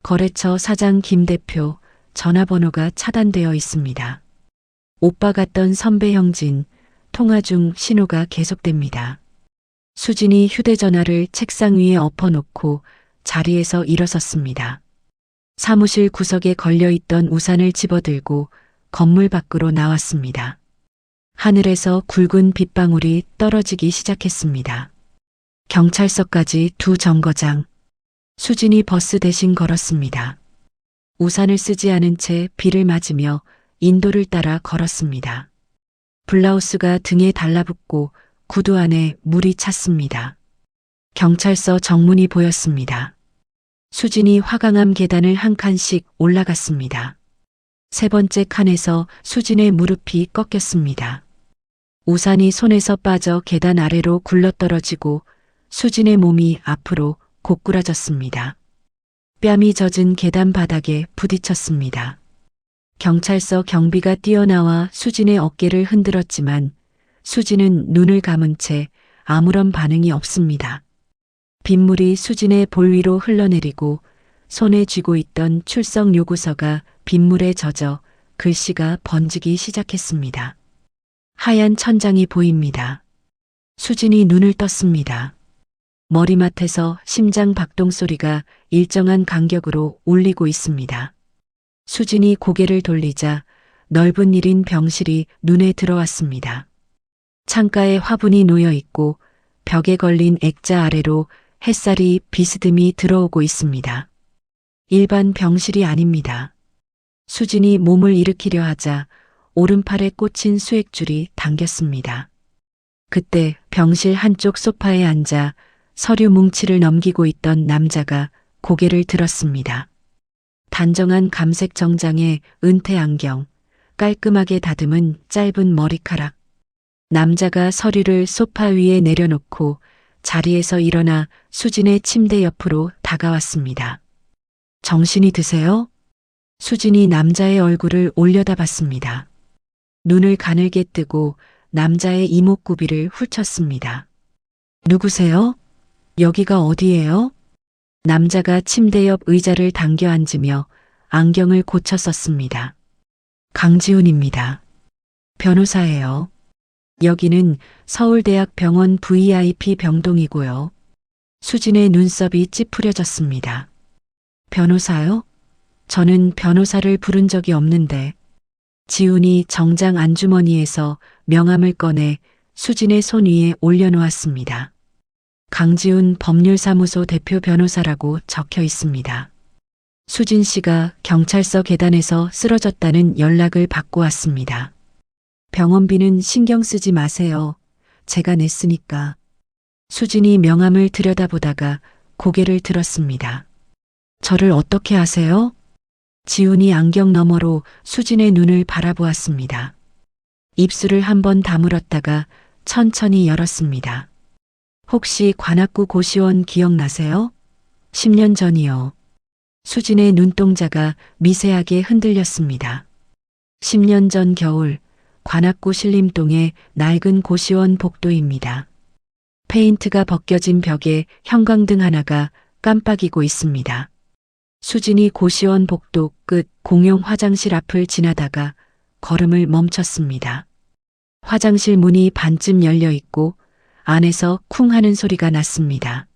거래처 사장 김 대표, 전화번호가 차단되어 있습니다. 오빠 같던 선배 형진, 통화 중 신호가 계속됩니다. 수진이 휴대전화를 책상 위에 엎어놓고 자리에서 일어섰습니다. 사무실 구석에 걸려있던 우산을 집어들고 건물 밖으로 나왔습니다. 하늘에서 굵은 빗방울이 떨어지기 시작했습니다. 경찰서까지 2정거장. 수진이 버스 대신 걸었습니다. 우산을 쓰지 않은 채 비를 맞으며 인도를 따라 걸었습니다. 블라우스가 등에 달라붙고 구두 안에 물이 찼습니다. 경찰서 정문이 보였습니다. 수진이 화강암 계단을 한 칸씩 올라갔습니다. 세 번째 칸에서 수진의 무릎이 꺾였습니다. 우산이 손에서 빠져 계단 아래로 굴러떨어지고 수진의 몸이 앞으로 고꾸라졌습니다. 뺨이 젖은 계단 바닥에 부딪혔습니다. 경찰서 경비가 뛰어나와 수진의 어깨를 흔들었지만 수진은 눈을 감은 채 아무런 반응이 없습니다. 빗물이 수진의 볼 위로 흘러내리고 손에 쥐고 있던 출석 요구서가 빗물에 젖어 글씨가 번지기 시작했습니다. 하얀 천장이 보입니다. 수진이 눈을 떴습니다. 머리맡에서 심장 박동 소리가 일정한 간격으로 울리고 있습니다. 수진이 고개를 돌리자 넓은 1인 병실이 눈에 들어왔습니다. 창가에 화분이 놓여 있고 벽에 걸린 액자 아래로 햇살이 비스듬히 들어오고 있습니다. 일반 병실이 아닙니다. 수진이 몸을 일으키려 하자 오른팔에 꽂힌 수액줄이 당겼습니다. 그때 병실 한쪽 소파에 앉아 서류 뭉치를 넘기고 있던 남자가 고개를 들었습니다. 단정한 감색 정장에 은퇴 안경, 깔끔하게 다듬은 짧은 머리카락. 남자가 서류를 소파 위에 내려놓고 자리에서 일어나 수진의 침대 옆으로 다가왔습니다. 정신이 드세요? 수진이 남자의 얼굴을 올려다봤습니다. 눈을 가늘게 뜨고 남자의 이목구비를 훑쳤습니다. 누구세요? 여기가 어디예요? 남자가 침대 옆 의자를 당겨 앉으며 안경을 고쳐 썼습니다. 강지훈입니다. 변호사예요. 여기는 서울대학병원 VIP 병동이고요. 수진의 눈썹이 찌푸려졌습니다. 변호사요? 저는 변호사를 부른 적이 없는데. 지훈이 정장 안주머니에서 명함을 꺼내 수진의 손 위에 올려놓았습니다. 강지훈 법률사무소 대표 변호사라고 적혀 있습니다. 수진 씨가 경찰서 계단에서 쓰러졌다는 연락을 받고 왔습니다. 병원비는 신경 쓰지 마세요. 제가 냈으니까. 수진이 명함을 들여다보다가 고개를 들었습니다. 저를 어떻게 아세요? 지훈이 안경 너머로 수진의 눈을 바라보았습니다. 입술을 한번 다물었다가 천천히 열었습니다. 혹시 관악구 고시원 기억나세요? 10년 전이요. 수진의 눈동자가 미세하게 흔들렸습니다. 10년 전 겨울 관악구 신림동의 낡은 고시원 복도입니다. 페인트가 벗겨진 벽에 형광등 하나가 깜빡이고 있습니다. 수진이 고시원 복도 끝 공용 화장실 앞을 지나다가 걸음을 멈췄습니다. 화장실 문이 반쯤 열려 있고 안에서 쿵 하는 소리가 났습니다.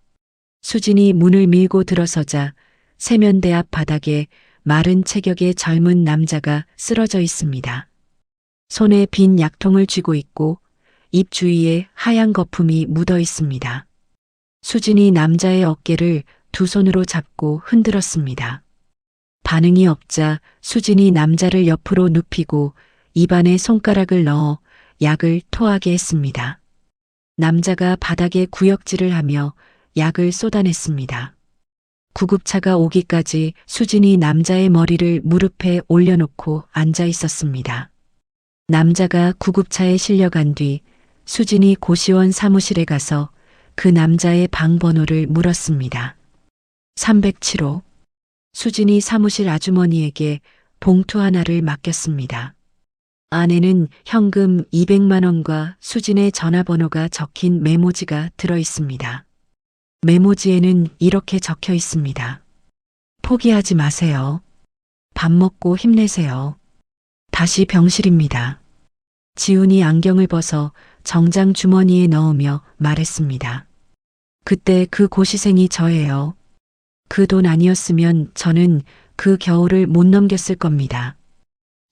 수진이 문을 밀고 들어서자 세면대 앞 바닥에 마른 체격의 젊은 남자가 쓰러져 있습니다. 손에 빈 약통을 쥐고 있고 입 주위에 하얀 거품이 묻어 있습니다. 수진이 남자의 어깨를 두 손으로 잡고 흔들었습니다. 반응이 없자 수진이 남자를 옆으로 눕히고 입안에 손가락을 넣어 약을 토하게 했습니다. 남자가 바닥에 구역질을 하며 약을 쏟아냈습니다. 구급차가 오기까지 수진이 남자의 머리를 무릎에 올려놓고 앉아 있었습니다. 남자가 구급차에 실려간 뒤 수진이 고시원 사무실에 가서 그 남자의 방 번호를 물었습니다. 307호. 수진이 사무실 아주머니에게 봉투 하나를 맡겼습니다. 안에는 현금 200만 원과 수진의 전화번호가 적힌 메모지가 들어 있습니다. 메모지에는 이렇게 적혀 있습니다. 포기하지 마세요. 밥 먹고 힘내세요. 다시 병실입니다. 지훈이 안경을 벗어 정장 주머니에 넣으며 말했습니다. 그때 그 고시생이 저예요. 그 돈 아니었으면 저는 그 겨울을 못 넘겼을 겁니다.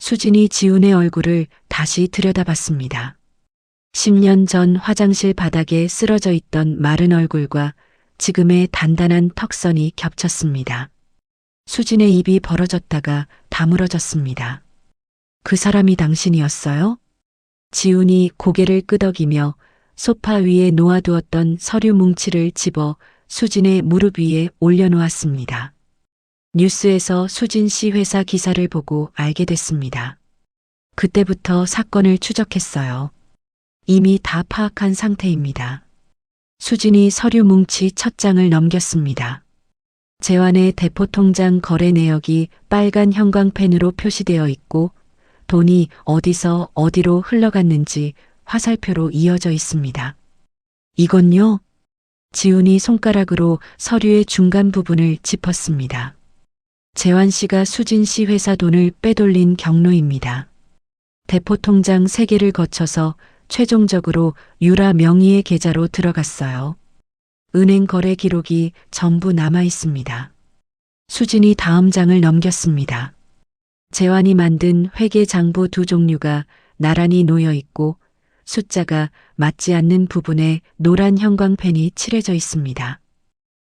수진이 지훈의 얼굴을 다시 들여다봤습니다. 10년 전 화장실 바닥에 쓰러져 있던 마른 얼굴과 지금의 단단한 턱선이 겹쳤습니다. 수진의 입이 벌어졌다가 다물어졌습니다. 그 사람이 당신이었어요? 지훈이 고개를 끄덕이며 소파 위에 놓아두었던 서류 뭉치를 집어 수진의 무릎 위에 올려놓았습니다. 뉴스에서 수진 씨 회사 기사를 보고 알게 됐습니다. 그때부터 사건을 추적했어요. 이미 다 파악한 상태입니다. 수진이 서류 뭉치 첫 장을 넘겼습니다. 재환의 대포통장 거래 내역이 빨간 형광펜으로 표시되어 있고 돈이 어디서 어디로 흘러갔는지 화살표로 이어져 있습니다. 이건요? 지훈이 손가락으로 서류의 중간 부분을 짚었습니다. 재환 씨가 수진 씨 회사 돈을 빼돌린 경로입니다. 대포통장 3개를 거쳐서 최종적으로 유라 명의의 계좌로 들어갔어요. 은행 거래 기록이 전부 남아 있습니다. 수진이 다음 장을 넘겼습니다. 재환이 만든 회계 장부 2종류가 나란히 놓여 있고 숫자가 맞지 않는 부분에 노란 형광펜이 칠해져 있습니다.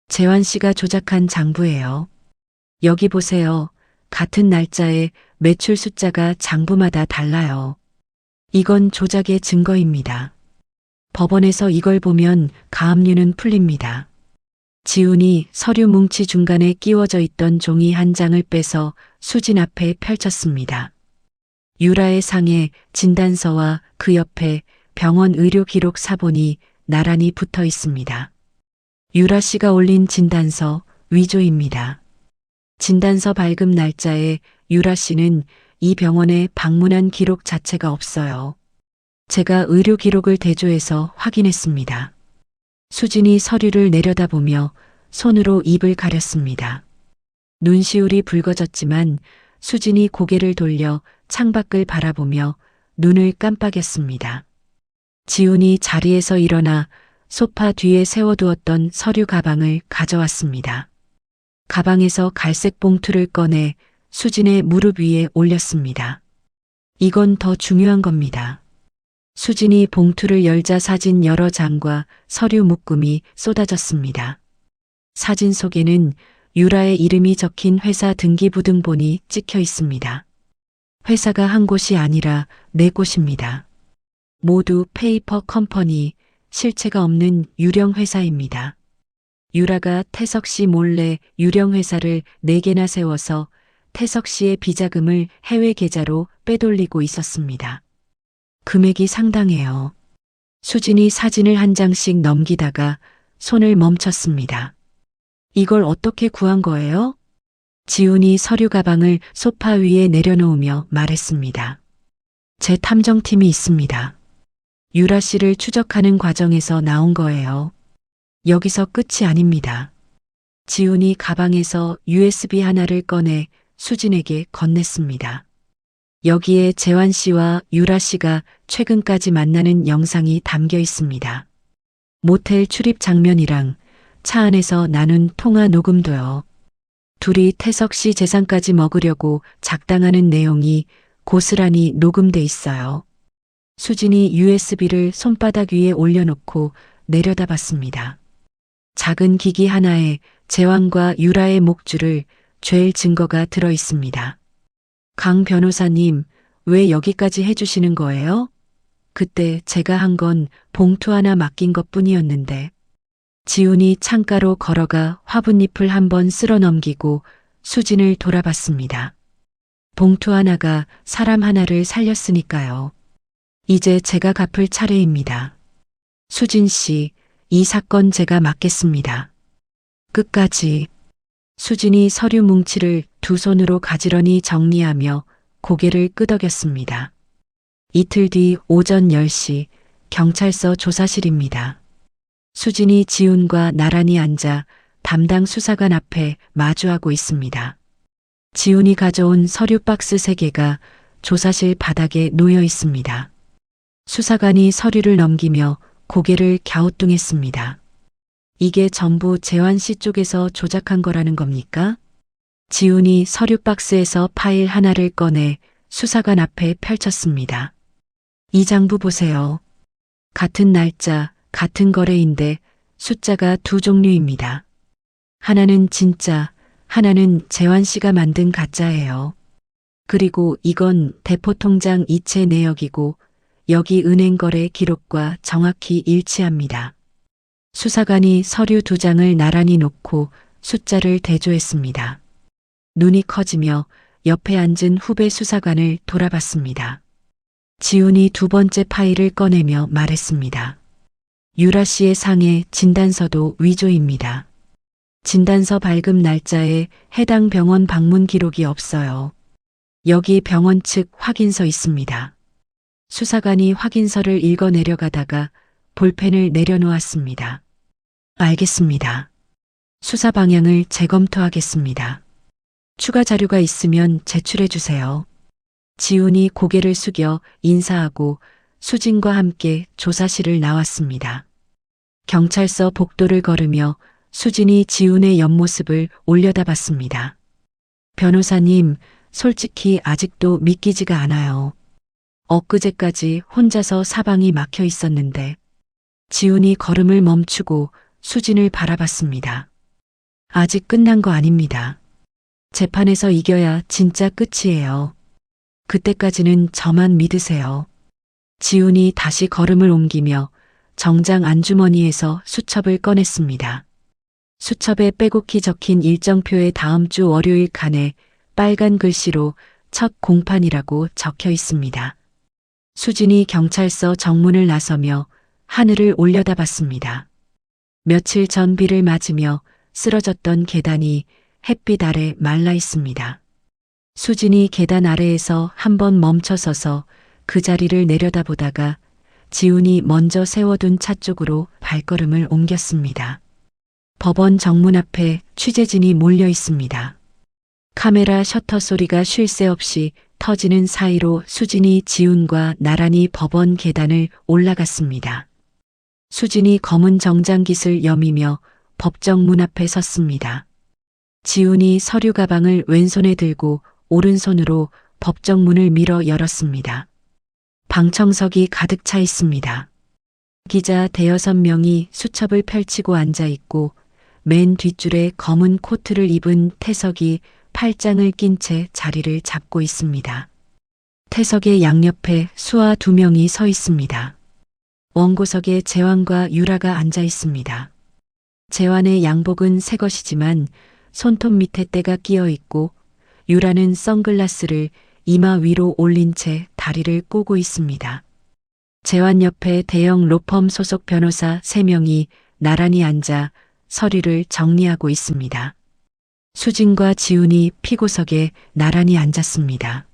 재환 씨가 조작한 장부예요. 여기 보세요. 같은 날짜에 매출 숫자가 장부마다 달라요. 이건 조작의 증거입니다. 법원에서 이걸 보면 가압류는 풀립니다. 지훈이 서류 뭉치 중간에 끼워져 있던 종이 한 장을 빼서 수진 앞에 펼쳤습니다. 유라의 상에 진단서와 그 옆에 병원 의료 기록 사본이 나란히 붙어 있습니다. 유라 씨가 올린 진단서 위조입니다. 진단서 발급 날짜에 유라 씨는 이 병원에 방문한 기록 자체가 없어요. 제가 의료 기록을 대조해서 확인했습니다. 수진이 서류를 내려다보며 손으로 입을 가렸습니다. 눈시울이 붉어졌지만 수진이 고개를 돌려 창밖을 바라보며 눈을 깜빡였습니다. 지훈이 자리에서 일어나 소파 뒤에 세워두었던 서류 가방을 가져왔습니다. 가방에서 갈색 봉투를 꺼내 수진의 무릎 위에 올렸습니다. 이건 더 중요한 겁니다. 수진이 봉투를 열자 사진 여러 장과 서류 묶음이 쏟아졌습니다. 사진 속에는 유라의 이름이 적힌 회사 등기부등본이 찍혀 있습니다. 회사가 한 곳이 아니라 네 곳입니다. 모두 페이퍼 컴퍼니, 실체가 없는 유령 회사입니다. 유라가 태석 씨 몰래 유령 회사를 4개나 세워서 태석 씨의 비자금을 해외 계좌로 빼돌리고 있었습니다. 금액이 상당해요. 수진이 사진을 한 장씩 넘기다가 손을 멈췄습니다. 이걸 어떻게 구한 거예요? 지훈이 서류 가방을 소파 위에 내려놓으며 말했습니다. 제 탐정팀이 있습니다. 유라 씨를 추적하는 과정에서 나온 거예요. 여기서 끝이 아닙니다. 지훈이 가방에서 USB 하나를 꺼내 수진에게 건넸습니다. 여기에 재환 씨와 유라 씨가 최근까지 만나는 영상이 담겨 있습니다. 모텔 출입 장면이랑 차 안에서 나눈 통화 녹음도요. 둘이 태석 씨 재산까지 먹으려고 작당하는 내용이 고스란히 녹음돼 있어요. 수진이 USB를 손바닥 위에 올려놓고 내려다봤습니다. 작은 기기 하나에 재환과 유라의 목줄을 잴 증거가 들어 있습니다. 강 변호사님, 왜 여기까지 해주시는 거예요? 그때 제가 한 건 봉투 하나 맡긴 것 뿐이었는데. 지훈이 창가로 걸어가 화분잎을 한번 쓸어 넘기고 수진을 돌아봤습니다. 봉투 하나가 사람 하나를 살렸으니까요. 이제 제가 갚을 차례입니다. 수진 씨, 이 사건 제가 맡겠습니다. 끝까지. 수진이 서류 뭉치를 두 손으로 가지런히 정리하며 고개를 끄덕였습니다. 이틀 뒤 오전 10시 경찰서 조사실입니다. 수진이 지훈과 나란히 앉아 담당 수사관 앞에 마주하고 있습니다. 지훈이 가져온 서류 박스 3개가 조사실 바닥에 놓여 있습니다. 수사관이 서류를 넘기며 고개를 갸우뚱했습니다. 이게 전부 재환 씨 쪽에서 조작한 거라는 겁니까? 지훈이 서류 박스에서 파일 하나를 꺼내 수사관 앞에 펼쳤습니다. 이 장부 보세요. 같은 날짜, 같은 거래인데 숫자가 2종류입니다. 하나는 진짜, 하나는 재환 씨가 만든 가짜예요. 그리고 이건 대포통장 이체 내역이고 여기 은행 거래 기록과 정확히 일치합니다. 수사관이 서류 2장을 나란히 놓고 숫자를 대조했습니다. 눈이 커지며 옆에 앉은 후배 수사관을 돌아봤습니다. 지훈이 2번째 파일을 꺼내며 말했습니다. 유라 씨의 상해 진단서도 위조입니다. 진단서 발급 날짜에 해당 병원 방문 기록이 없어요. 여기 병원 측 확인서 있습니다. 수사관이 확인서를 읽어 내려가다가 볼펜을 내려놓았습니다. 알겠습니다. 수사 방향을 재검토하겠습니다. 추가 자료가 있으면 제출해 주세요. 지훈이 고개를 숙여 인사하고 수진과 함께 조사실을 나왔습니다. 경찰서 복도를 걸으며 수진이 지훈의 옆모습을 올려다봤습니다. 변호사님, 솔직히 아직도 믿기지가 않아요. 엊그제까지 혼자서 사방이 막혀 있었는데. 지훈이 걸음을 멈추고 수진을 바라봤습니다. 아직 끝난 거 아닙니다. 재판에서 이겨야 진짜 끝이에요. 그때까지는 저만 믿으세요. 지훈이 다시 걸음을 옮기며 정장 안주머니에서 수첩을 꺼냈습니다. 수첩에 빼곡히 적힌 일정표의 다음 주 월요일 칸에 빨간 글씨로 첫 공판이라고 적혀 있습니다. 수진이 경찰서 정문을 나서며 하늘을 올려다봤습니다. 며칠 전 비를 맞으며 쓰러졌던 계단이 햇빛 아래 말라 있습니다. 수진이 계단 아래에서 한번 멈춰서서 그 자리를 내려다보다가 지훈이 먼저 세워둔 차 쪽으로 발걸음을 옮겼습니다. 법원 정문 앞에 취재진이 몰려 있습니다. 카메라 셔터 소리가 쉴 새 없이 터지는 사이로 수진이 지훈과 나란히 법원 계단을 올라갔습니다. 수진이 검은 정장깃을 여미며 법정 문 앞에 섰습니다. 지훈이 서류 가방을 왼손에 들고 오른손으로 법정 문을 밀어 열었습니다. 방청석이 가득 차 있습니다. 기자 대여섯 명이 수첩을 펼치고 앉아 있고 맨 뒷줄에 검은 코트를 입은 태석이 팔짱을 낀 채 자리를 잡고 있습니다. 태석의 양옆에 수아 두 명이 서 있습니다. 원고석에 재환과 유라가 앉아 있습니다. 재환의 양복은 새 것이지만 손톱 밑에 때가 끼어 있고 유라는 선글라스를 이마 위로 올린 채 다리를 꼬고 있습니다. 재환 옆에 대형 로펌 소속 변호사 3명이 나란히 앉아 서류를 정리하고 있습니다. 수진과 지훈이 피고석에 나란히 앉았습니다.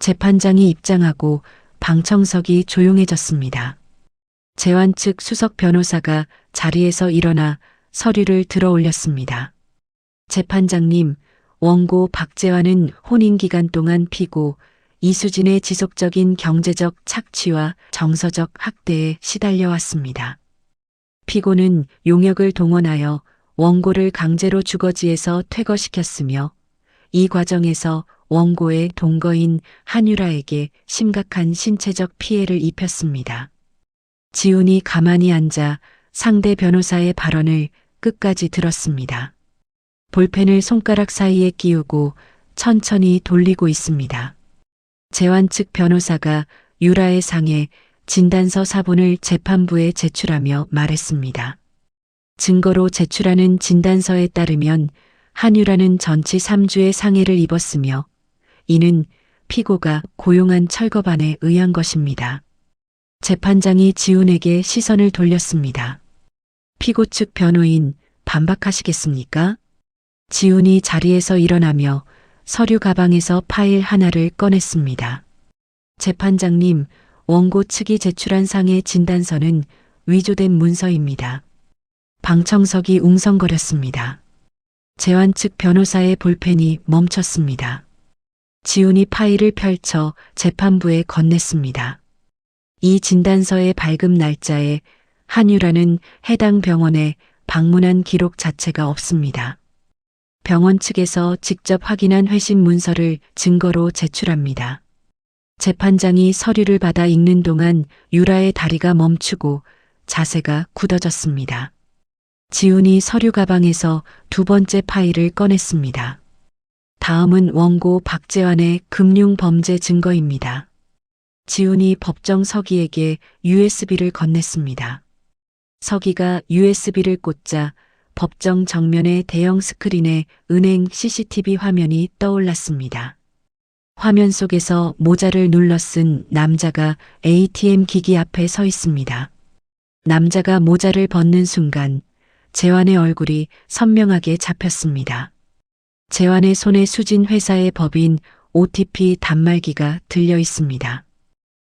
재판장이 입장하고 방청석이 조용해졌습니다. 재환 측 수석 변호사가 자리에서 일어나 서류를 들어 올렸습니다. 재판장님, 원고 박재환은 혼인 기간 동안 피고 이수진의 지속적인 경제적 착취와 정서적 학대에 시달려 왔습니다. 피고는 용역을 동원하여 원고를 강제로 주거지에서 퇴거시켰으며 이 과정에서 원고의 동거인 한유라에게 심각한 신체적 피해를 입혔습니다. 지훈이 가만히 앉아 상대 변호사의 발언을 끝까지 들었습니다. 볼펜을 손가락 사이에 끼우고 천천히 돌리고 있습니다. 재환 측 변호사가 유라의 상해 진단서 사본을 재판부에 제출하며 말했습니다. 증거로 제출하는 진단서에 따르면 한유라는 전치 3주의 상해를 입었으며 이는 피고가 고용한 철거반에 의한 것입니다. 재판장이 지훈에게 시선을 돌렸습니다. 피고 측 변호인 반박하시겠습니까? 지훈이 자리에서 일어나며 서류 가방에서 파일 하나를 꺼냈습니다. 재판장님, 원고 측이 제출한 상해 진단서는 위조된 문서입니다. 방청석이 웅성거렸습니다. 재환 측 변호사의 볼펜이 멈췄습니다. 지훈이 파일을 펼쳐 재판부에 건넸습니다. 이 진단서의 발급 날짜에 한유라는 해당 병원에 방문한 기록 자체가 없습니다. 병원 측에서 직접 확인한 회신 문서를 증거로 제출합니다. 재판장이 서류를 받아 읽는 동안 유라의 다리가 멈추고 자세가 굳어졌습니다. 지훈이 서류 가방에서 두 번째 파일을 꺼냈습니다. 다음은 원고 박재환의 금융범죄 증거입니다. 지훈이 법정 서기에게 USB를 건넸습니다. 서기가 USB를 꽂자 법정 정면의 대형 스크린에 은행 CCTV 화면이 떠올랐습니다. 화면 속에서 모자를 눌러 쓴 남자가 ATM 기기 앞에 서 있습니다. 남자가 모자를 벗는 순간 재환의 얼굴이 선명하게 잡혔습니다. 재환의 손에 수진 회사의 법인 OTP 단말기가 들려 있습니다.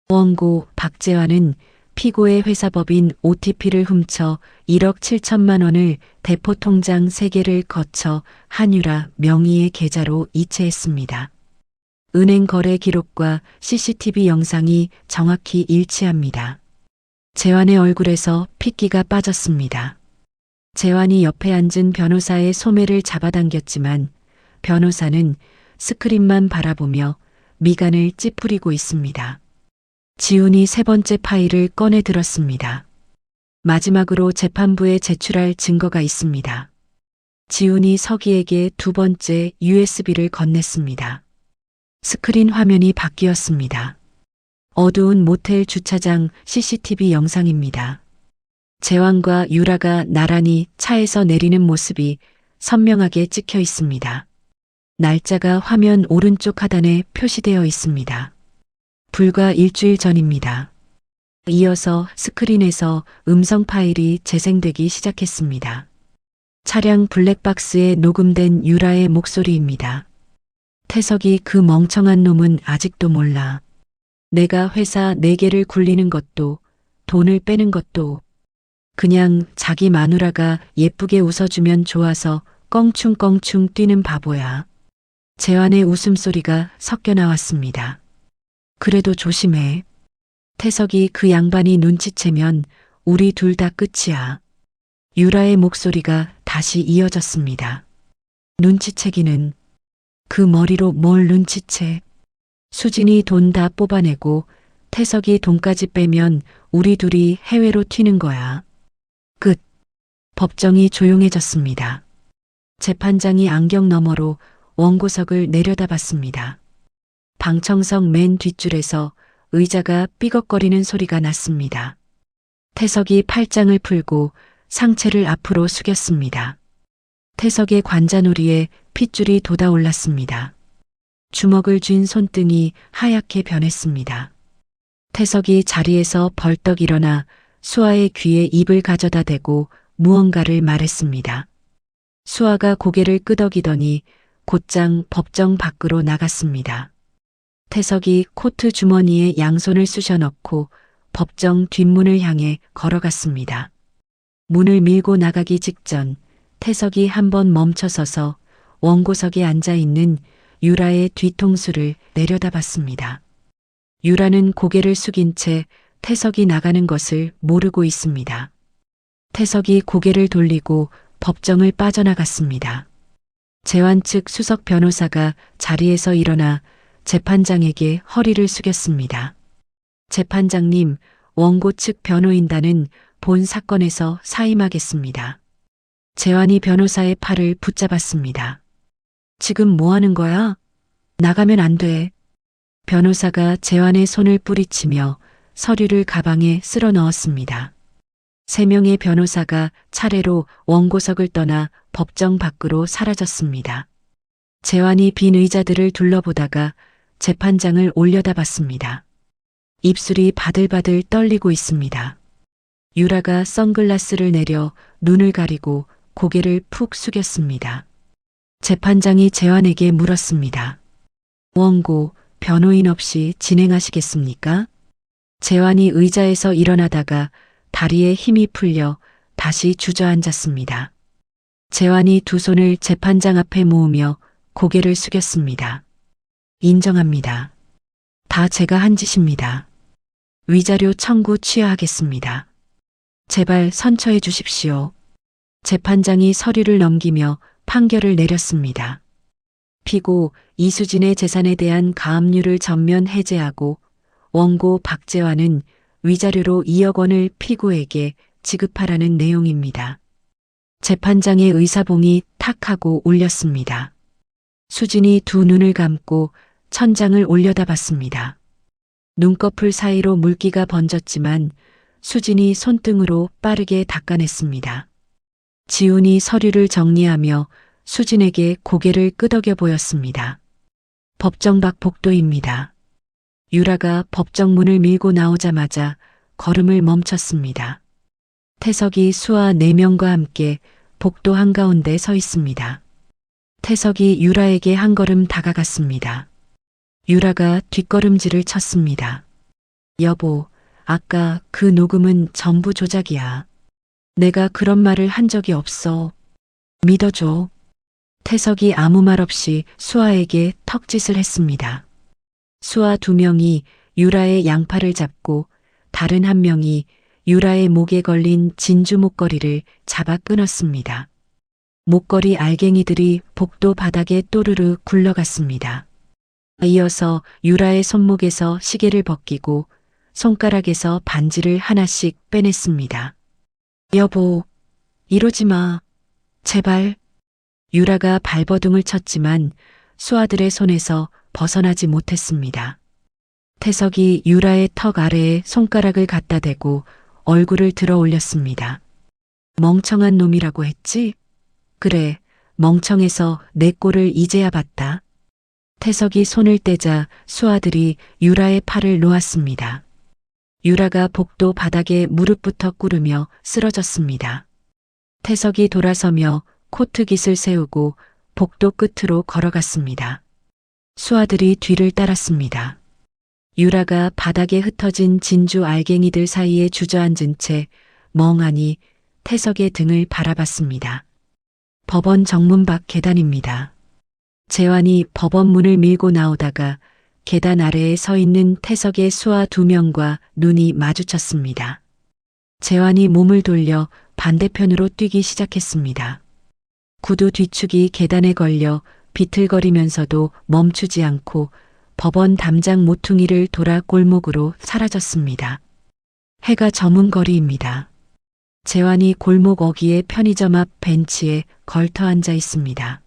원고 박재환은 피고의 회사법인 OTP를 훔쳐 1억 7천만 원을 대포통장 3개를 거쳐 한유라 명의의 계좌로 이체했습니다. 은행 거래 기록과 CCTV 영상이 정확히 일치합니다. 재환의 얼굴에서 핏기가 빠졌습니다. 재환이 옆에 앉은 변호사의 소매를 잡아당겼지만 변호사는 스크린만 바라보며 미간을 찌푸리고 있습니다. 지훈이 세 번째 파일을 꺼내 들었습니다. 마지막으로 재판부에 제출할 증거가 있습니다. 지훈이 서기에게 두 번째 USB를 건넸습니다. 스크린 화면이 바뀌었습니다. 어두운 모텔 주차장 CCTV 영상입니다. 재환과 유라가 나란히 차에서 내리는 모습이 선명하게 찍혀 있습니다. 날짜가 화면 오른쪽 하단에 표시되어 있습니다. 불과 일주일 전입니다. 이어서 스크린에서 음성 파일이 재생되기 시작했습니다. 차량 블랙박스에 녹음된 유라의 목소리입니다. 태석이 그 멍청한 놈은 아직도 몰라. 내가 회사 4개를 굴리는 것도 돈을 빼는 것도 그냥 자기 마누라가 예쁘게 웃어주면 좋아서 껑충껑충 뛰는 바보야. 재환의 웃음소리가 섞여 나왔습니다. 그래도 조심해. 태석이 그 양반이 눈치채면 우리 둘 다 끝이야. 유라의 목소리가 다시 이어졌습니다. 눈치채기는 그 머리로 뭘 눈치채. 수진이 돈 다 뽑아내고 태석이 돈까지 빼면 우리 둘이 해외로 튀는 거야. 끝. 법정이 조용해졌습니다. 재판장이 안경 너머로 원고석을 내려다봤습니다. 방청석 맨 뒷줄에서 의자가 삐걱거리는 소리가 났습니다. 태석이 팔짱을 풀고 상체를 앞으로 숙였습니다. 태석의 관자놀이에 핏줄이 돋아올랐습니다. 주먹을 쥔 손등이 하얗게 변했습니다. 태석이 자리에서 벌떡 일어나 수아의 귀에 입을 가져다 대고 무언가를 말했습니다. 수아가 고개를 끄덕이더니 곧장 법정 밖으로 나갔습니다. 태석이 코트 주머니에 양손을 쑤셔 넣고 법정 뒷문을 향해 걸어갔습니다. 문을 밀고 나가기 직전 태석이 한번 멈춰서서 원고석에 앉아 있는 유라의 뒤통수를 내려다봤습니다. 유라는 고개를 숙인 채 태석이 나가는 것을 모르고 있습니다. 태석이 고개를 돌리고 법정을 빠져나갔습니다. 재환 측 수석 변호사가 자리에서 일어나 재판장에게 허리를 숙였습니다. 재판장님, 원고 측 변호인단은 본 사건에서 사임하겠습니다. 재환이 변호사의 팔을 붙잡았습니다. 지금 뭐 하는 거야? 나가면 안 돼. 변호사가 재환의 손을 뿌리치며 서류를 가방에 쓸어 넣었습니다. 3명의 변호사가 차례로 원고석을 떠나 법정 밖으로 사라졌습니다. 재환이 빈 의자들을 둘러보다가 재판장을 올려다봤습니다. 입술이 바들바들 떨리고 있습니다. 유라가 선글라스를 내려 눈을 가리고 고개를 푹 숙였습니다. 재판장이 재환에게 물었습니다. 원고, 변호인 없이 진행하시겠습니까? 재환이 의자에서 일어나다가 다리에 힘이 풀려 다시 주저앉았습니다. 재환이 두 손을 재판장 앞에 모으며 고개를 숙였습니다. 인정합니다. 다 제가 한 짓입니다. 위자료 청구 취하하겠습니다. 제발 선처해 주십시오. 재판장이 서류를 넘기며 판결을 내렸습니다. 피고 이수진의 재산에 대한 가압류를 전면 해제하고 원고 박재환은 위자료로 2억 원을 피고에게 지급하라는 내용입니다. 재판장의 의사봉이 탁 하고 울렸습니다. 수진이 두 눈을 감고 천장을 올려다봤습니다. 눈꺼풀 사이로 물기가 번졌지만 수진이 손등으로 빠르게 닦아냈습니다. 지훈이 서류를 정리하며 수진에게 고개를 끄덕여 보였습니다. 법정 밖 복도입니다. 유라가 법정 문을 밀고 나오자마자 걸음을 멈췄습니다. 태석이 수아 4명과 함께 복도 한가운데 서 있습니다. 태석이 유라에게 한 걸음 다가갔습니다. 유라가 뒷걸음질을 쳤습니다. 여보, 아까 그 녹음은 전부 조작이야. 내가 그런 말을 한 적이 없어. 믿어줘. 태석이 아무 말 없이 수아에게 턱짓을 했습니다. 수아 2명이 유라의 양팔을 잡고 다른 1명이 유라의 목에 걸린 진주 목걸이를 잡아 끊었습니다. 목걸이 알갱이들이 복도 바닥에 또르르 굴러갔습니다. 이어서 유라의 손목에서 시계를 벗기고 손가락에서 반지를 하나씩 빼냈습니다. 여보, 이러지 마. 제발. 유라가 발버둥을 쳤지만 수아들의 손에서 벗어나지 못했습니다. 태석이 유라의 턱 아래에 손가락을 갖다 대고 얼굴을 들어 올렸습니다. 멍청한 놈이라고 했지? 그래, 멍청해서 내 꼴을 이제야 봤다. 태석이 손을 떼자 수아들이 유라의 팔을 놓았습니다. 유라가 복도 바닥에 무릎부터 꿇으며 쓰러졌습니다. 태석이 돌아서며 코트 깃을 세우고 복도 끝으로 걸어갔습니다. 수아들이 뒤를 따랐습니다. 유라가 바닥에 흩어진 진주 알갱이들 사이에 주저앉은 채 멍하니 태석의 등을 바라봤습니다. 법원 정문 밖 계단입니다. 재환이 법원 문을 밀고 나오다가 계단 아래에 서 있는 태석의 수아 2명과 눈이 마주쳤습니다. 재환이 몸을 돌려 반대편으로 뛰기 시작했습니다. 구두 뒤축이 계단에 걸려 비틀거리면서도 멈추지 않고 법원 담장 모퉁이를 돌아 골목으로 사라졌습니다. 해가 저문 거리입니다. 재환이 골목 어귀의 편의점 앞 벤치에 걸터 앉아 있습니다.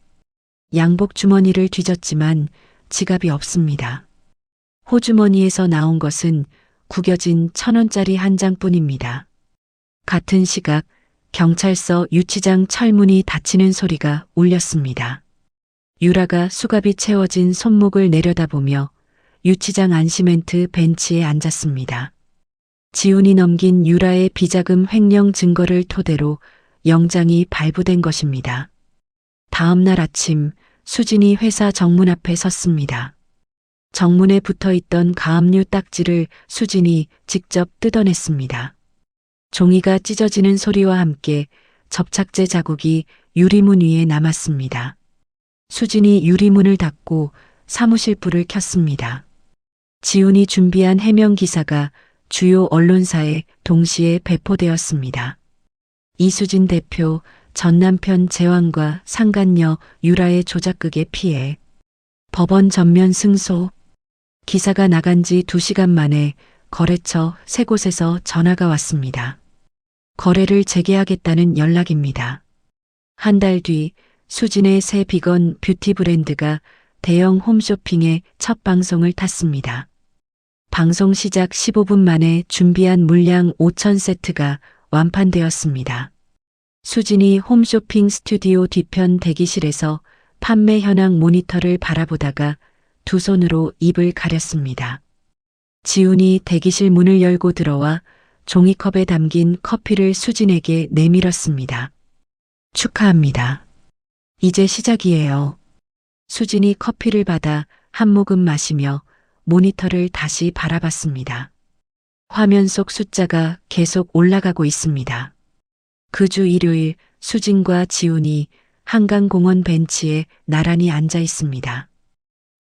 양복 주머니를 뒤졌지만 지갑이 없습니다. 호주머니에서 나온 것은 구겨진 1,000원짜리 한 장뿐입니다. 같은 시각 경찰서 유치장 철문이 닫히는 소리가 울렸습니다. 유라가 수갑이 채워진 손목을 내려다보며 유치장 안시멘트 벤치에 앉았습니다. 지훈이 넘긴 유라의 비자금 횡령 증거를 토대로 영장이 발부된 것입니다. 다음 날 아침 수진이 회사 정문 앞에 섰습니다. 정문에 붙어 있던 가압류 딱지를 수진이 직접 뜯어냈습니다. 종이가 찢어지는 소리와 함께 접착제 자국이 유리문 위에 남았습니다. 수진이 유리문을 닫고 사무실 불을 켰습니다. 지훈이 준비한 해명 기사가 주요 언론사에 동시에 배포되었습니다. 이수진 대표, 전 남편 재환과 상간녀 유라의 조작극의 피해, 법원 전면 승소. 기사가 나간 지 2시간 만에 거래처 3곳에서 전화가 왔습니다. 거래를 재개하겠다는 연락입니다. 한 달 뒤 수진의 새 비건 뷰티 브랜드가 대형 홈쇼핑의 첫 방송을 탔습니다. 방송 시작 15분 만에 준비한 물량 5,000세트가 완판되었습니다. 수진이 홈쇼핑 스튜디오 뒤편 대기실에서 판매 현황 모니터를 바라보다가 두 손으로 입을 가렸습니다. 지훈이 대기실 문을 열고 들어와 종이컵에 담긴 커피를 수진에게 내밀었습니다. 축하합니다. 이제 시작이에요. 수진이 커피를 받아 한 모금 마시며 모니터를 다시 바라봤습니다. 화면 속 숫자가 계속 올라가고 있습니다. 그 주 일요일 수진과 지훈이 한강공원 벤치에 나란히 앉아 있습니다.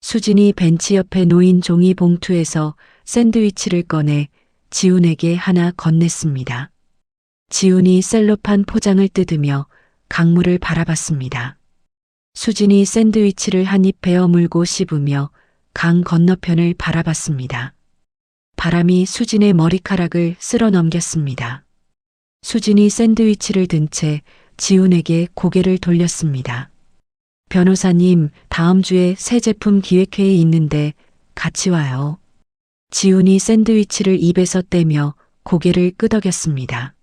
수진이 벤치 옆에 놓인 종이 봉투에서 샌드위치를 꺼내 지훈에게 하나 건넸습니다. 지훈이 셀로판 포장을 뜯으며 강물을 바라봤습니다. 수진이 샌드위치를 한 입 베어 물고 씹으며 강 건너편을 바라봤습니다. 바람이 수진의 머리카락을 쓸어 넘겼습니다. 수진이 샌드위치를 든 채 지훈에게 고개를 돌렸습니다. 변호사님, 다음 주에 새 제품 기획회의 있는데 같이 와요. 지훈이 샌드위치를 입에서 떼며 고개를 끄덕였습니다.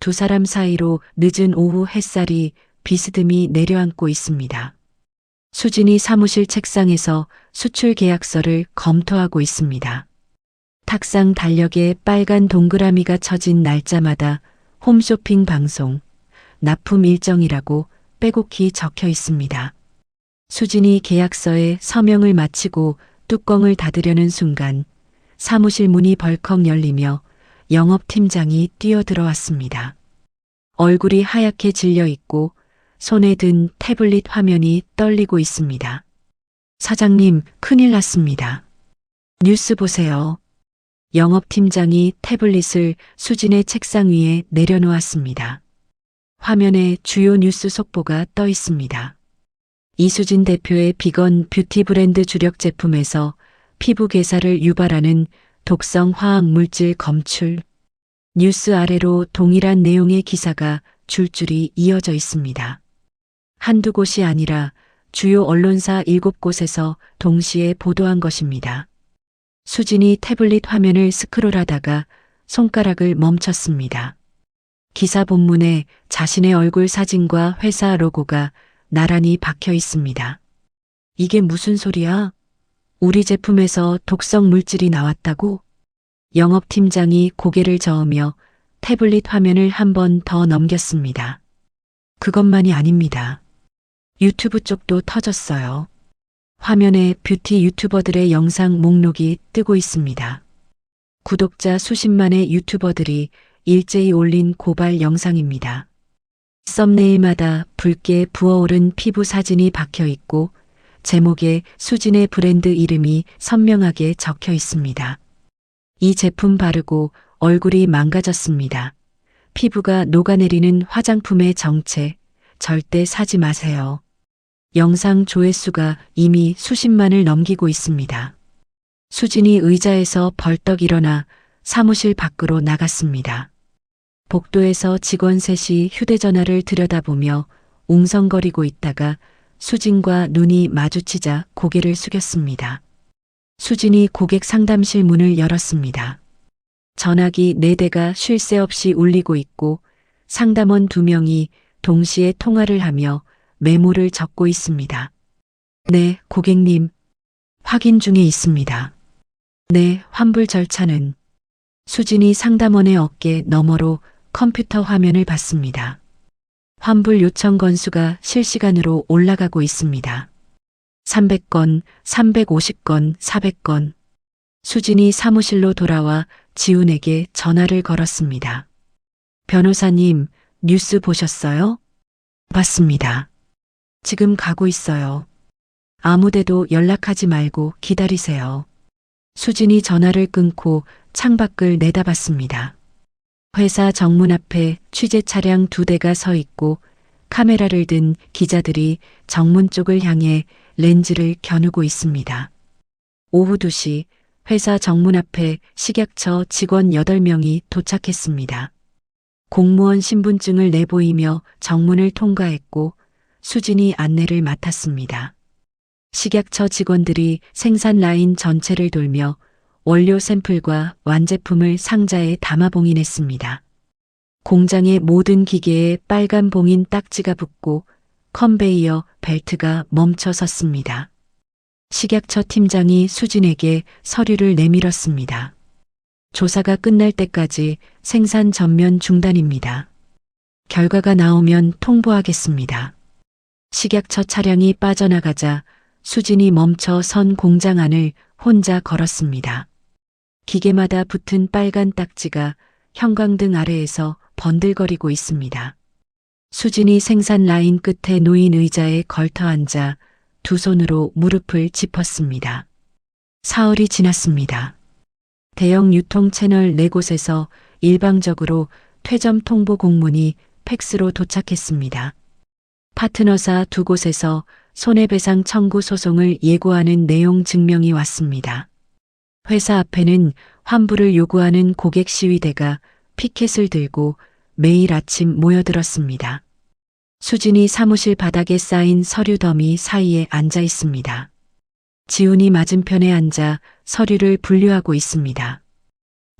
두 사람 사이로 늦은 오후 햇살이 비스듬히 내려앉고 있습니다. 수진이 사무실 책상에서 수출 계약서를 검토하고 있습니다. 탁상 달력에 빨간 동그라미가 쳐진 날짜마다 홈쇼핑 방송, 납품 일정이라고 빼곡히 적혀 있습니다. 수진이 계약서에 서명을 마치고 뚜껑을 닫으려는 순간 사무실 문이 벌컥 열리며 영업팀장이 뛰어들어왔습니다. 얼굴이 하얗게 질려 있고 손에 든 태블릿 화면이 떨리고 있습니다. 사장님, 큰일 났습니다. 뉴스 보세요. 영업팀장이 태블릿을 수진의 책상 위에 내려놓았습니다. 화면에 주요 뉴스 속보가 떠 있습니다. 이수진 대표의 비건 뷰티 브랜드 주력 제품에서 피부 괴사를 유발하는 독성 화학 물질 검출. 뉴스 아래로 동일한 내용의 기사가 줄줄이 이어져 있습니다. 한두 곳이 아니라 주요 언론사 7곳에서 동시에 보도한 것입니다. 수진이 태블릿 화면을 스크롤하다가 손가락을 멈췄습니다. 기사 본문에 자신의 얼굴 사진과 회사 로고가 나란히 박혀 있습니다. 이게 무슨 소리야? 우리 제품에서 독성 물질이 나왔다고? 영업팀장이 고개를 저으며 태블릿 화면을 한 번 더 넘겼습니다. 그것만이 아닙니다. 유튜브 쪽도 터졌어요. 화면에 뷰티 유튜버들의 영상 목록이 뜨고 있습니다. 구독자 수십만의 유튜버들이 일제히 올린 고발 영상입니다. 썸네일마다 붉게 부어오른 피부 사진이 박혀 있고 제목에 수진의 브랜드 이름이 선명하게 적혀 있습니다. 이 제품 바르고 얼굴이 망가졌습니다. 피부가 녹아내리는 화장품의 정체, 절대 사지 마세요. 영상 조회수가 이미 수십만을 넘기고 있습니다. 수진이 의자에서 벌떡 일어나 사무실 밖으로 나갔습니다. 복도에서 직원 셋이 휴대전화를 들여다보며 웅성거리고 있다가 수진과 눈이 마주치자 고개를 숙였습니다. 수진이 고객 상담실 문을 열었습니다. 전화기 4대가 쉴 새 없이 울리고 있고 상담원 2명이 동시에 통화를 하며 메모를 적고 있습니다. 네, 고객님. 확인 중에 있습니다. 네, 환불 절차는. 수진이 상담원의 어깨 너머로 컴퓨터 화면을 봤습니다. 환불 요청 건수가 실시간으로 올라가고 있습니다. 300건, 350건, 400건. 수진이 사무실로 돌아와 지훈에게 전화를 걸었습니다. 변호사님, 뉴스 보셨어요? 봤습니다. 지금 가고 있어요. 아무데도 연락하지 말고 기다리세요. 수진이 전화를 끊고 창밖을 내다봤습니다. 회사 정문 앞에 취재 차량 2대가 서 있고 카메라를 든 기자들이 정문 쪽을 향해 렌즈를 겨누고 있습니다. 오후 2시 회사 정문 앞에 식약처 직원 8명이 도착했습니다. 공무원 신분증을 내보이며 정문을 통과했고 수진이 안내를 맡았습니다. 식약처 직원들이 생산 라인 전체를 돌며 원료 샘플과 완제품을 상자에 담아 봉인했습니다. 공장의 모든 기계에 빨간 봉인 딱지가 붙고 컨베이어 벨트가 멈춰 섰습니다. 식약처 팀장이 수진에게 서류를 내밀었습니다. 조사가 끝날 때까지 생산 전면 중단입니다. 결과가 나오면 통보하겠습니다. 식약처 차량이 빠져나가자 수진이 멈춰 선 공장 안을 혼자 걸었습니다. 기계마다 붙은 빨간 딱지가 형광등 아래에서 번들거리고 있습니다. 수진이 생산 라인 끝에 놓인 의자에 걸터 앉아 2 손으로 무릎을 짚었습니다. 사흘이 지났습니다. 대형 유통 채널 4곳에서 일방적으로 퇴점 통보 공문이 팩스로 도착했습니다. 파트너사 2곳에서 손해배상 청구 소송을 예고하는 내용 증명이 왔습니다. 회사 앞에는 환불을 요구하는 고객 시위대가 피켓을 들고 매일 아침 모여들었습니다. 수진이 사무실 바닥에 쌓인 서류 더미 사이에 앉아 있습니다. 지훈이 맞은편에 앉아 서류를 분류하고 있습니다.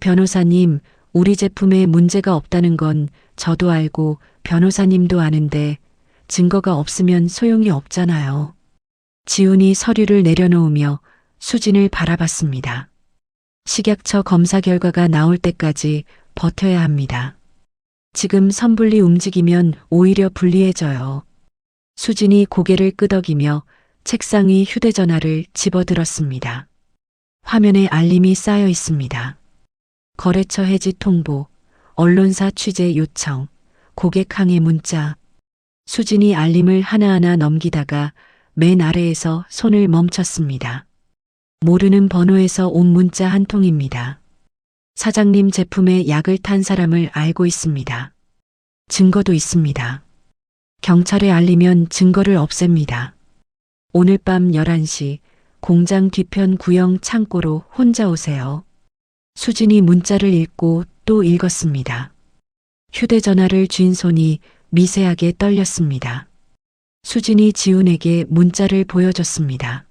변호사님, 우리 제품에 문제가 없다는 건 저도 알고 변호사님도 아는데 증거가 없으면 소용이 없잖아요. 지훈이 서류를 내려놓으며 수진을 바라봤습니다. 식약처 검사 결과가 나올 때까지 버텨야 합니다. 지금 선불리 움직이면 오히려 불리해져요. 수진이 고개를 끄덕이며 책상 위 휴대전화를 집어들었습니다. 화면에 알림이 쌓여 있습니다. 거래처 해지 통보, 언론사 취재 요청, 고객 항해 문자. 수진이 알림을 하나하나 넘기다가 맨 아래에서 손을 멈췄습니다. 모르는 번호에서 온 문자 한 통입니다. 사장님 제품에 약을 탄 사람을 알고 있습니다. 증거도 있습니다. 경찰에 알리면 증거를 없앱니다. 오늘 밤 11시 공장 뒤편 구형 창고로 혼자 오세요. 수진이 문자를 읽고 또 읽었습니다. 휴대전화를 쥔 손이 미세하게 떨렸습니다. 수진이 지훈에게 문자를 보여줬습니다.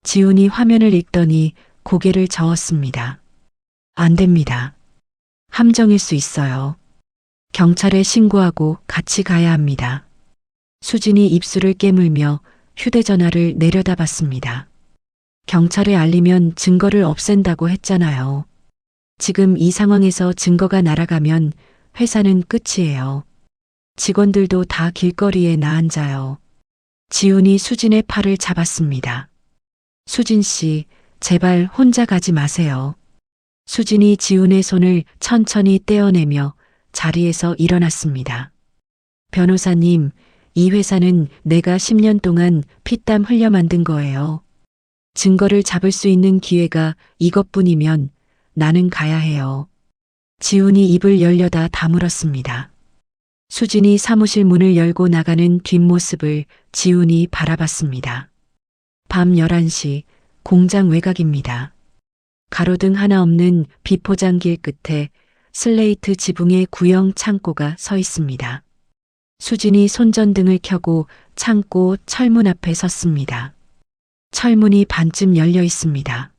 지훈이 화면을 읽더니 고개를 저었습니다. 안 됩니다. 함정일 수 있어요. 경찰에 신고하고 같이 가야 합니다. 수진이 입술을 깨물며 휴대전화를 내려다봤습니다. 경찰에 알리면 증거를 없앤다고 했잖아요. 지금 이 상황에서 증거가 날아가면 회사는 끝이에요. 직원들도 다 길거리에 나앉아요. 지훈이 수진의 팔을 잡았습니다. 수진 씨, 제발 혼자 가지 마세요. 수진이 지훈의 손을 천천히 떼어내며 자리에서 일어났습니다. 변호사님, 이 회사는 내가 10년 동안 피땀 흘려 만든 거예요. 증거를 잡을 수 있는 기회가 이것뿐이면 나는 가야 해요. 지훈이 입을 열려다 다물었습니다. 수진이 사무실 문을 열고 나가는 뒷모습을 지훈이 바라봤습니다. 밤 11시 공장 외곽입니다. 가로등 하나 없는 비포장길 끝에 슬레이트 지붕의 구형 창고가 서 있습니다. 수진이 손전등을 켜고 창고 철문 앞에 섰습니다. 철문이 반쯤 열려 있습니다.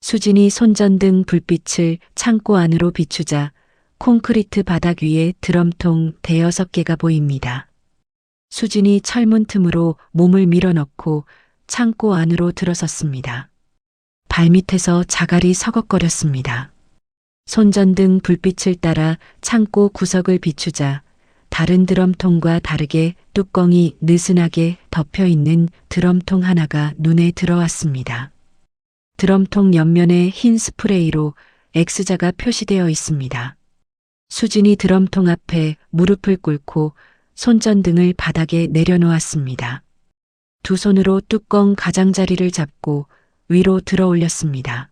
수진이 손전등 불빛을 창고 안으로 비추자 콘크리트 바닥 위에 드럼통 대여섯 개가 보입니다. 수진이 철문 틈으로 몸을 밀어넣고 창고 안으로 들어섰습니다. 발밑에서 자갈이 서걱거렸습니다. 손전등 불빛을 따라 창고 구석을 비추자 다른 드럼통과 다르게 뚜껑이 느슨하게 덮여 있는 드럼통 하나가 눈에 들어왔습니다. 드럼통 옆면에 흰 스프레이로 X자가 표시되어 있습니다. 수진이 드럼통 앞에 무릎을 꿇고 손전등을 바닥에 내려놓았습니다. 두 손으로 뚜껑 가장자리를 잡고 위로 들어 올렸습니다.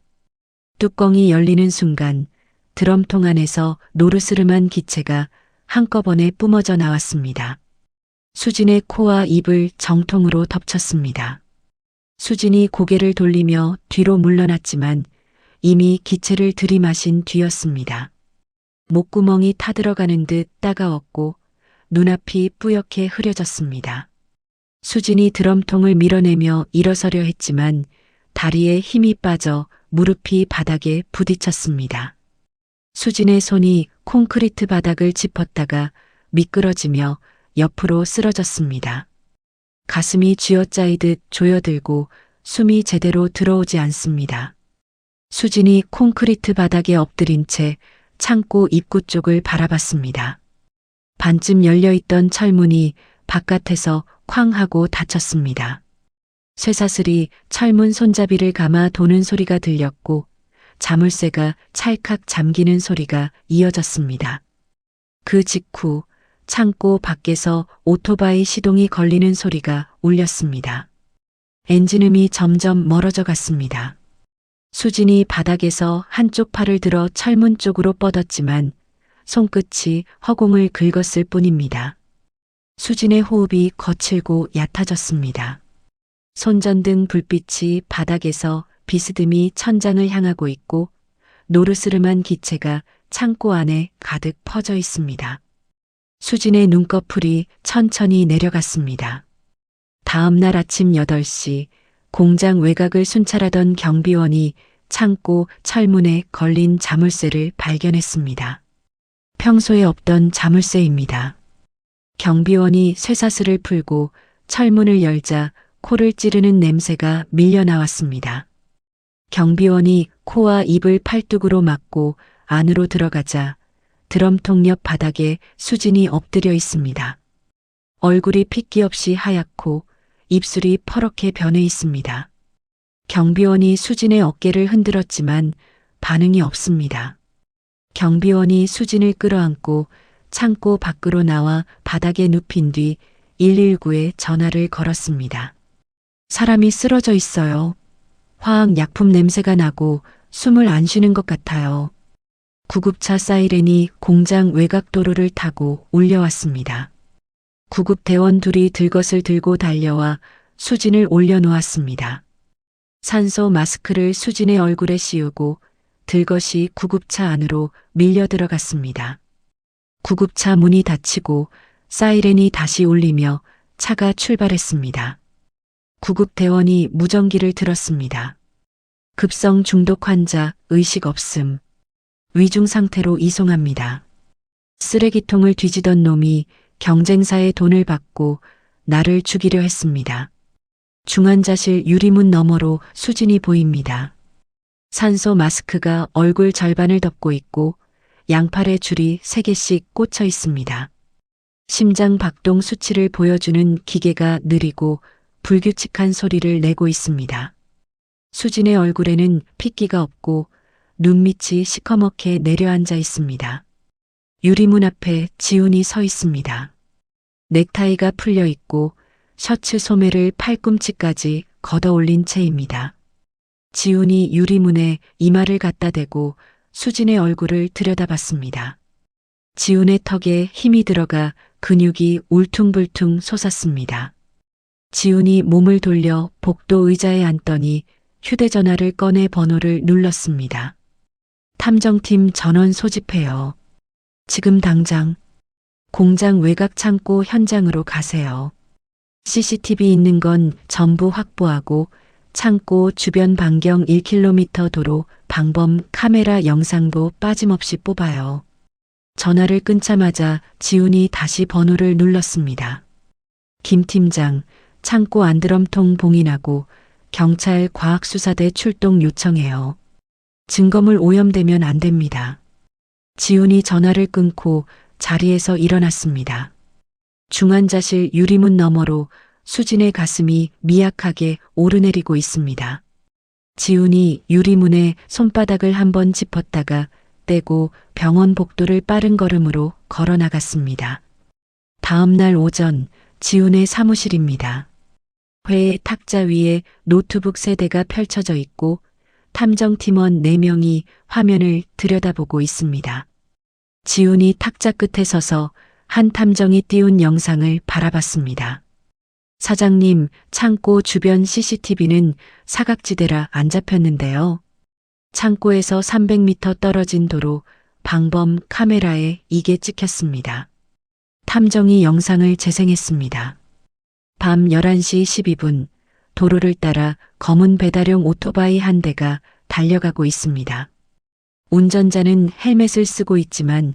뚜껑이 열리는 순간 드럼통 안에서 노르스름한 기체가 한꺼번에 뿜어져 나왔습니다. 수진의 코와 입을 정통으로 덮쳤습니다. 수진이 고개를 돌리며 뒤로 물러났지만 이미 기체를 들이마신 뒤였습니다. 목구멍이 타들어가는 듯 따가웠고 눈앞이 뿌옇게 흐려졌습니다. 수진이 드럼통을 밀어내며 일어서려 했지만 다리에 힘이 빠져 무릎이 바닥에 부딪혔습니다. 수진의 손이 콘크리트 바닥을 짚었다가 미끄러지며 옆으로 쓰러졌습니다. 가슴이 쥐어짜이듯 조여들고 숨이 제대로 들어오지 않습니다. 수진이 콘크리트 바닥에 엎드린 채 창고 입구 쪽을 바라봤습니다. 반쯤 열려있던 철문이 바깥에서 쾅 하고 닫혔습니다. 쇠사슬이 철문 손잡이를 감아 도는 소리가 들렸고 자물쇠가 찰칵 잠기는 소리가 이어졌습니다. 그 직후 창고 밖에서 오토바이 시동이 걸리는 소리가 울렸습니다. 엔진음이 점점 멀어져 갔습니다. 수진이 바닥에서 한쪽 팔을 들어 철문 쪽으로 뻗었지만 손끝이 허공을 긁었을 뿐입니다. 수진의 호흡이 거칠고 얕아졌습니다. 손전등 불빛이 바닥에서 비스듬히 천장을 향하고 있고 노르스름한 기체가 창고 안에 가득 퍼져 있습니다. 수진의 눈꺼풀이 천천히 내려갔습니다. 다음 날 아침 8시 공장 외곽을 순찰하던 경비원이 창고 철문에 걸린 자물쇠를 발견했습니다. 평소에 없던 자물쇠입니다. 경비원이 쇠사슬을 풀고 철문을 열자 코를 찌르는 냄새가 밀려 나왔습니다. 경비원이 코와 입을 팔뚝으로 막고 안으로 들어가자 드럼통 옆 바닥에 수진이 엎드려 있습니다. 얼굴이 핏기 없이 하얗고 입술이 퍼렇게 변해 있습니다. 경비원이 수진의 어깨를 흔들었지만 반응이 없습니다. 경비원이 수진을 끌어안고 창고 밖으로 나와 바닥에 눕힌 뒤 119에 전화를 걸었습니다. 사람이 쓰러져 있어요. 화학약품 냄새가 나고 숨을 안 쉬는 것 같아요. 구급차 사이렌이 공장 외곽 도로를 타고 울려왔습니다. 구급대원 둘이 들것을 들고 달려와 수진을 올려놓았습니다. 산소 마스크를 수진의 얼굴에 씌우고 들것이 구급차 안으로 밀려 들어갔습니다. 구급차 문이 닫히고 사이렌이 다시 울리며 차가 출발했습니다. 구급대원이 무전기를 들었습니다. 급성 중독 환자 의식 없음. 위중 상태로 이송합니다. 쓰레기통을 뒤지던 놈이 경쟁사의 돈을 받고 나를 죽이려 했습니다. 중환자실 유리문 너머로 수진이 보입니다. 산소 마스크가 얼굴 절반을 덮고 있고 양팔에 줄이 3개씩 꽂혀 있습니다. 심장 박동 수치를 보여주는 기계가 느리고 불규칙한 소리를 내고 있습니다. 수진의 얼굴에는 핏기가 없고 눈밑이 시커멓게 내려앉아 있습니다. 유리문 앞에 지훈이 서 있습니다. 넥타이가 풀려 있고 셔츠 소매를 팔꿈치까지 걷어 올린 채입니다. 지훈이 유리문에 이마를 갖다 대고 수진의 얼굴을 들여다봤습니다. 지훈의 턱에 힘이 들어가 근육이 울퉁불퉁 솟았습니다. 지훈이 몸을 돌려 복도 의자에 앉더니 휴대전화를 꺼내 번호를 눌렀습니다. 탐정팀 전원 소집해요. 지금 당장 공장 외곽 창고 현장으로 가세요. CCTV 있는 건 전부 확보하고 창고 주변 반경 1km 도로 방범 카메라 영상도 빠짐없이 뽑아요. 전화를 끊자마자 지훈이 다시 번호를 눌렀습니다. 김 팀장, 창고 안드럼통 봉인하고 경찰 과학수사대 출동 요청해요. 증거물 오염되면 안 됩니다. 지훈이 전화를 끊고 자리에서 일어났습니다. 중환자실 유리문 너머로 수진의 가슴이 미약하게 오르내리고 있습니다. 지훈이 유리문에 손바닥을 한번 짚었다가 떼고 병원 복도를 빠른 걸음으로 걸어 나갔습니다. 다음 날 오전 지훈의 사무실입니다. 회의 탁자 위에 노트북 3대가 펼쳐져 있고 탐정팀원 4명이 화면을 들여다보고 있습니다. 지훈이 탁자 끝에 서서 한 탐정이 띄운 영상을 바라봤습니다. 사장님, 창고 주변 CCTV는 사각지대라 안 잡혔는데요. 창고에서 300m 떨어진 도로 방범 카메라에 이게 찍혔습니다. 탐정이 영상을 재생했습니다. 밤 11시 12분 도로를 따라 검은 배달용 오토바이 한 대가 달려가고 있습니다. 운전자는 헬멧을 쓰고 있지만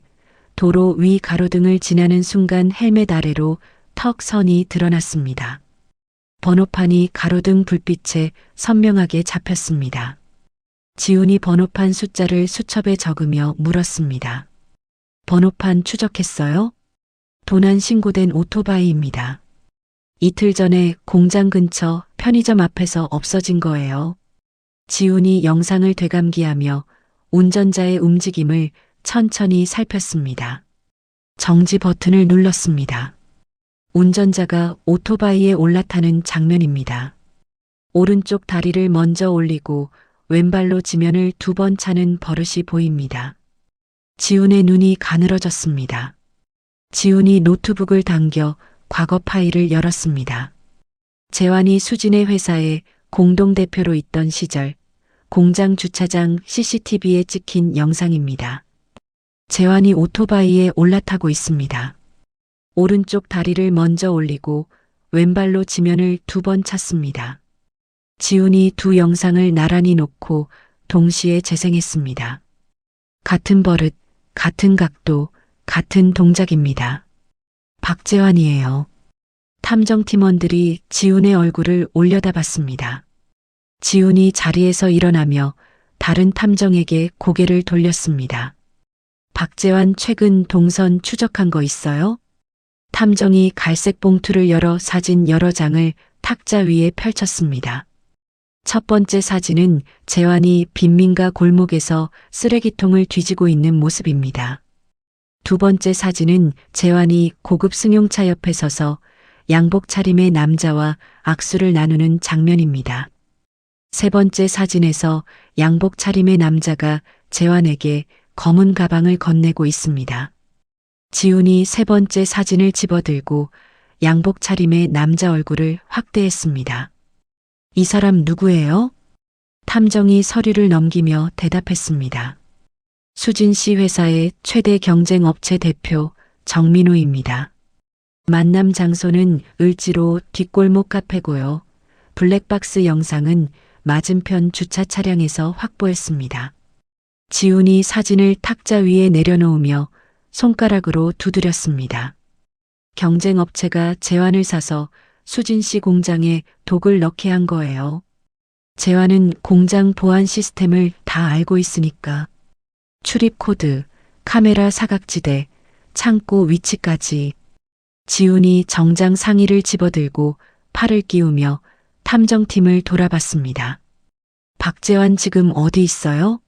도로 위 가로등을 지나는 순간 헬멧 아래로 턱 선이 드러났습니다. 번호판이 가로등 불빛에 선명하게 잡혔습니다. 지훈이 번호판 숫자를 수첩에 적으며 물었습니다. 번호판 추적했어요? 도난 신고된 오토바이입니다. 이틀 전에 공장 근처 편의점 앞에서 없어진 거예요. 지훈이 영상을 되감기하며 운전자의 움직임을 천천히 살폈습니다. 정지 버튼을 눌렀습니다. 운전자가 오토바이에 올라타는 장면입니다. 오른쪽 다리를 먼저 올리고 왼발로 지면을 2번 차는 버릇이 보입니다. 지훈의 눈이 가늘어졌습니다. 지훈이 노트북을 당겨 과거 파일을 열었습니다. 재환이 수진의 회사에 공동대표로 있던 시절 공장 주차장 CCTV에 찍힌 영상입니다. 재환이 오토바이에 올라타고 있습니다. 오른쪽 다리를 먼저 올리고 왼발로 지면을 2번 찼습니다. 지훈이 두 영상을 나란히 놓고 동시에 재생했습니다. 같은 버릇, 같은 각도, 같은 동작입니다. 박재환이에요. 탐정팀원들이 지훈의 얼굴을 올려다봤습니다. 지훈이 자리에서 일어나며 다른 탐정에게 고개를 돌렸습니다. 박재환 최근 동선 추적한 거 있어요? 탐정이 갈색 봉투를 열어 사진 여러 장을 탁자 위에 펼쳤습니다. 첫 번째 사진은 재환이 빈민가 골목에서 쓰레기통을 뒤지고 있는 모습입니다. 두 번째 사진은 재환이 고급 승용차 옆에 서서 양복 차림의 남자와 악수를 나누는 장면입니다. 세 번째 사진에서 양복 차림의 남자가 재환에게 검은 가방을 건네고 있습니다. 지훈이 세 번째 사진을 집어들고 양복 차림의 남자 얼굴을 확대했습니다. 이 사람 누구예요? 탐정이 서류를 넘기며 대답했습니다. 수진 씨 회사의 최대 경쟁 업체 대표 정민호입니다. 만남 장소는 을지로 뒷골목 카페고요. 블랙박스 영상은 맞은편 주차 차량에서 확보했습니다. 지훈이 사진을 탁자 위에 내려놓으며 손가락으로 두드렸습니다. 경쟁 업체가 재환을 사서 수진 씨 공장에 독을 넣게 한 거예요. 재환은 공장 보안 시스템을 다 알고 있으니까. 출입 코드, 카메라 사각지대, 창고 위치까지. 지훈이 정장 상의를 집어들고 팔을 끼우며 탐정팀을 돌아봤습니다. 박재환 지금 어디 있어요?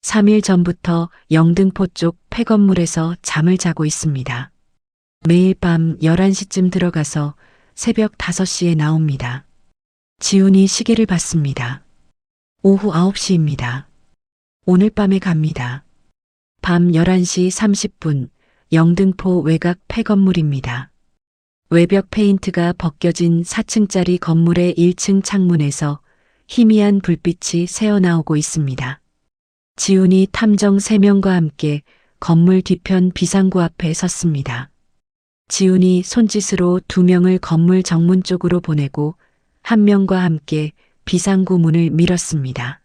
3일 전부터 영등포 쪽 폐건물에서 잠을 자고 있습니다. 매일 밤 11시쯤 들어가서 새벽 5시에 나옵니다. 지훈이 시계를 봤습니다. 오후 9시입니다. 오늘 밤에 갑니다. 밤 11시 30분 영등포 외곽 폐건물입니다. 외벽 페인트가 벗겨진 4층짜리 건물의 1층 창문에서 희미한 불빛이 새어나오고 있습니다. 지훈이 탐정 3명과 함께 건물 뒤편 비상구 앞에 섰습니다. 지훈이 손짓으로 2명을 건물 정문 쪽으로 보내고 1명과 함께 비상구 문을 밀었습니다.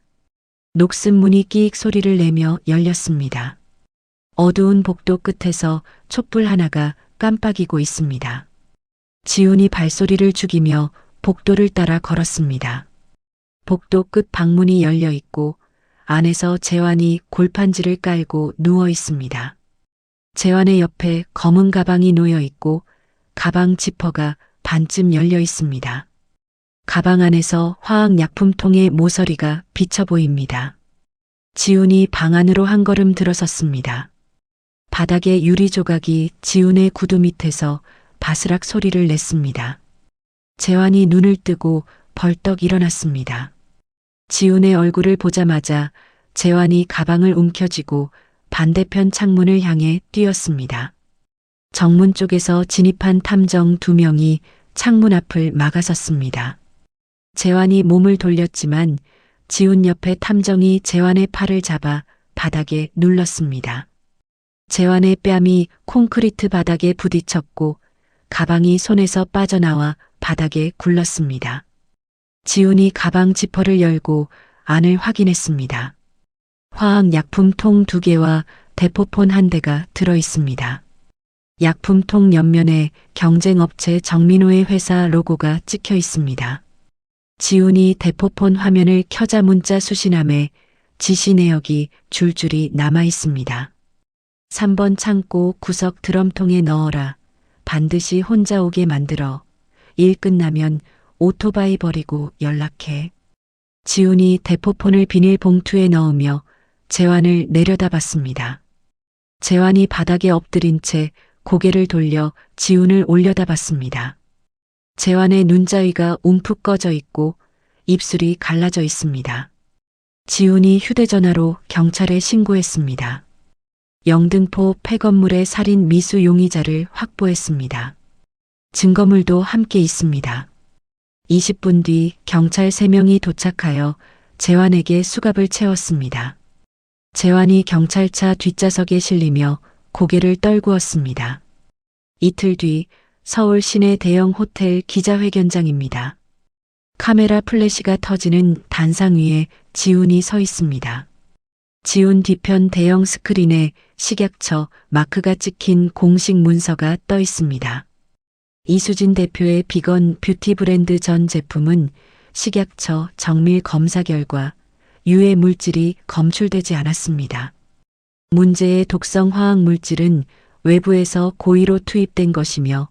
녹슨 문이 끼익 소리를 내며 열렸습니다. 어두운 복도 끝에서 촛불 하나가 깜빡이고 있습니다. 지훈이 발소리를 죽이며 복도를 따라 걸었습니다. 복도 끝 방문이 열려 있고 안에서 재환이 골판지를 깔고 누워 있습니다. 재환의 옆에 검은 가방이 놓여 있고 가방 지퍼가 반쯤 열려 있습니다. 가방 안에서 화학약품통의 모서리가 비쳐 보입니다. 지훈이 방 안으로 한 걸음 들어섰습니다. 바닥에 유리 조각이 지훈의 구두 밑에서 바스락 소리를 냈습니다. 재환이 눈을 뜨고 벌떡 일어났습니다. 지훈의 얼굴을 보자마자 재환이 가방을 움켜쥐고 반대편 창문을 향해 뛰었습니다. 정문 쪽에서 진입한 탐정 2명이 창문 앞을 막아섰습니다. 재환이 몸을 돌렸지만 지훈 옆에 탐정이 재환의 팔을 잡아 바닥에 눌렀습니다. 재환의 뺨이 콘크리트 바닥에 부딪혔고 가방이 손에서 빠져나와 바닥에 굴렀습니다. 지훈이 가방 지퍼를 열고 안을 확인했습니다. 화학약품통 2개와 대포폰 1대가 들어 있습니다. 약품통 옆면에 경쟁업체 정민호의 회사 로고가 찍혀 있습니다. 지훈이 대포폰 화면을 켜자 문자 수신함에 지시 내역이 줄줄이 남아 있습니다. 3번 창고 구석 드럼통에 넣어라. 반드시 혼자 오게 만들어. 일 끝나면 오토바이 버리고 연락해. 지훈이 대포폰을 비닐봉투에 넣으며 재환을 내려다봤습니다. 재환이 바닥에 엎드린 채 고개를 돌려 지훈을 올려다봤습니다. 재환의 눈자위가 움푹 꺼져 있고 입술이 갈라져 있습니다. 지훈이 휴대전화로 경찰에 신고했습니다. 영등포 폐건물의 살인 미수 용의자를 확보했습니다. 증거물도 함께 있습니다. 20분 뒤 경찰 3명이 도착하여 재환에게 수갑을 채웠습니다. 재환이 경찰차 뒷좌석에 실리며 고개를 떨구었습니다. 이틀 뒤 서울 시내 대형 호텔 기자회견장입니다. 카메라 플래시가 터지는 단상 위에 지훈이 서 있습니다. 지훈 뒤편 대형 스크린에 식약처 마크가 찍힌 공식 문서가 떠 있습니다. 이수진 대표의 비건 뷰티 브랜드 전 제품은 식약처 정밀 검사 결과 유해 물질이 검출되지 않았습니다. 문제의 독성 화학 물질은 외부에서 고의로 투입된 것이며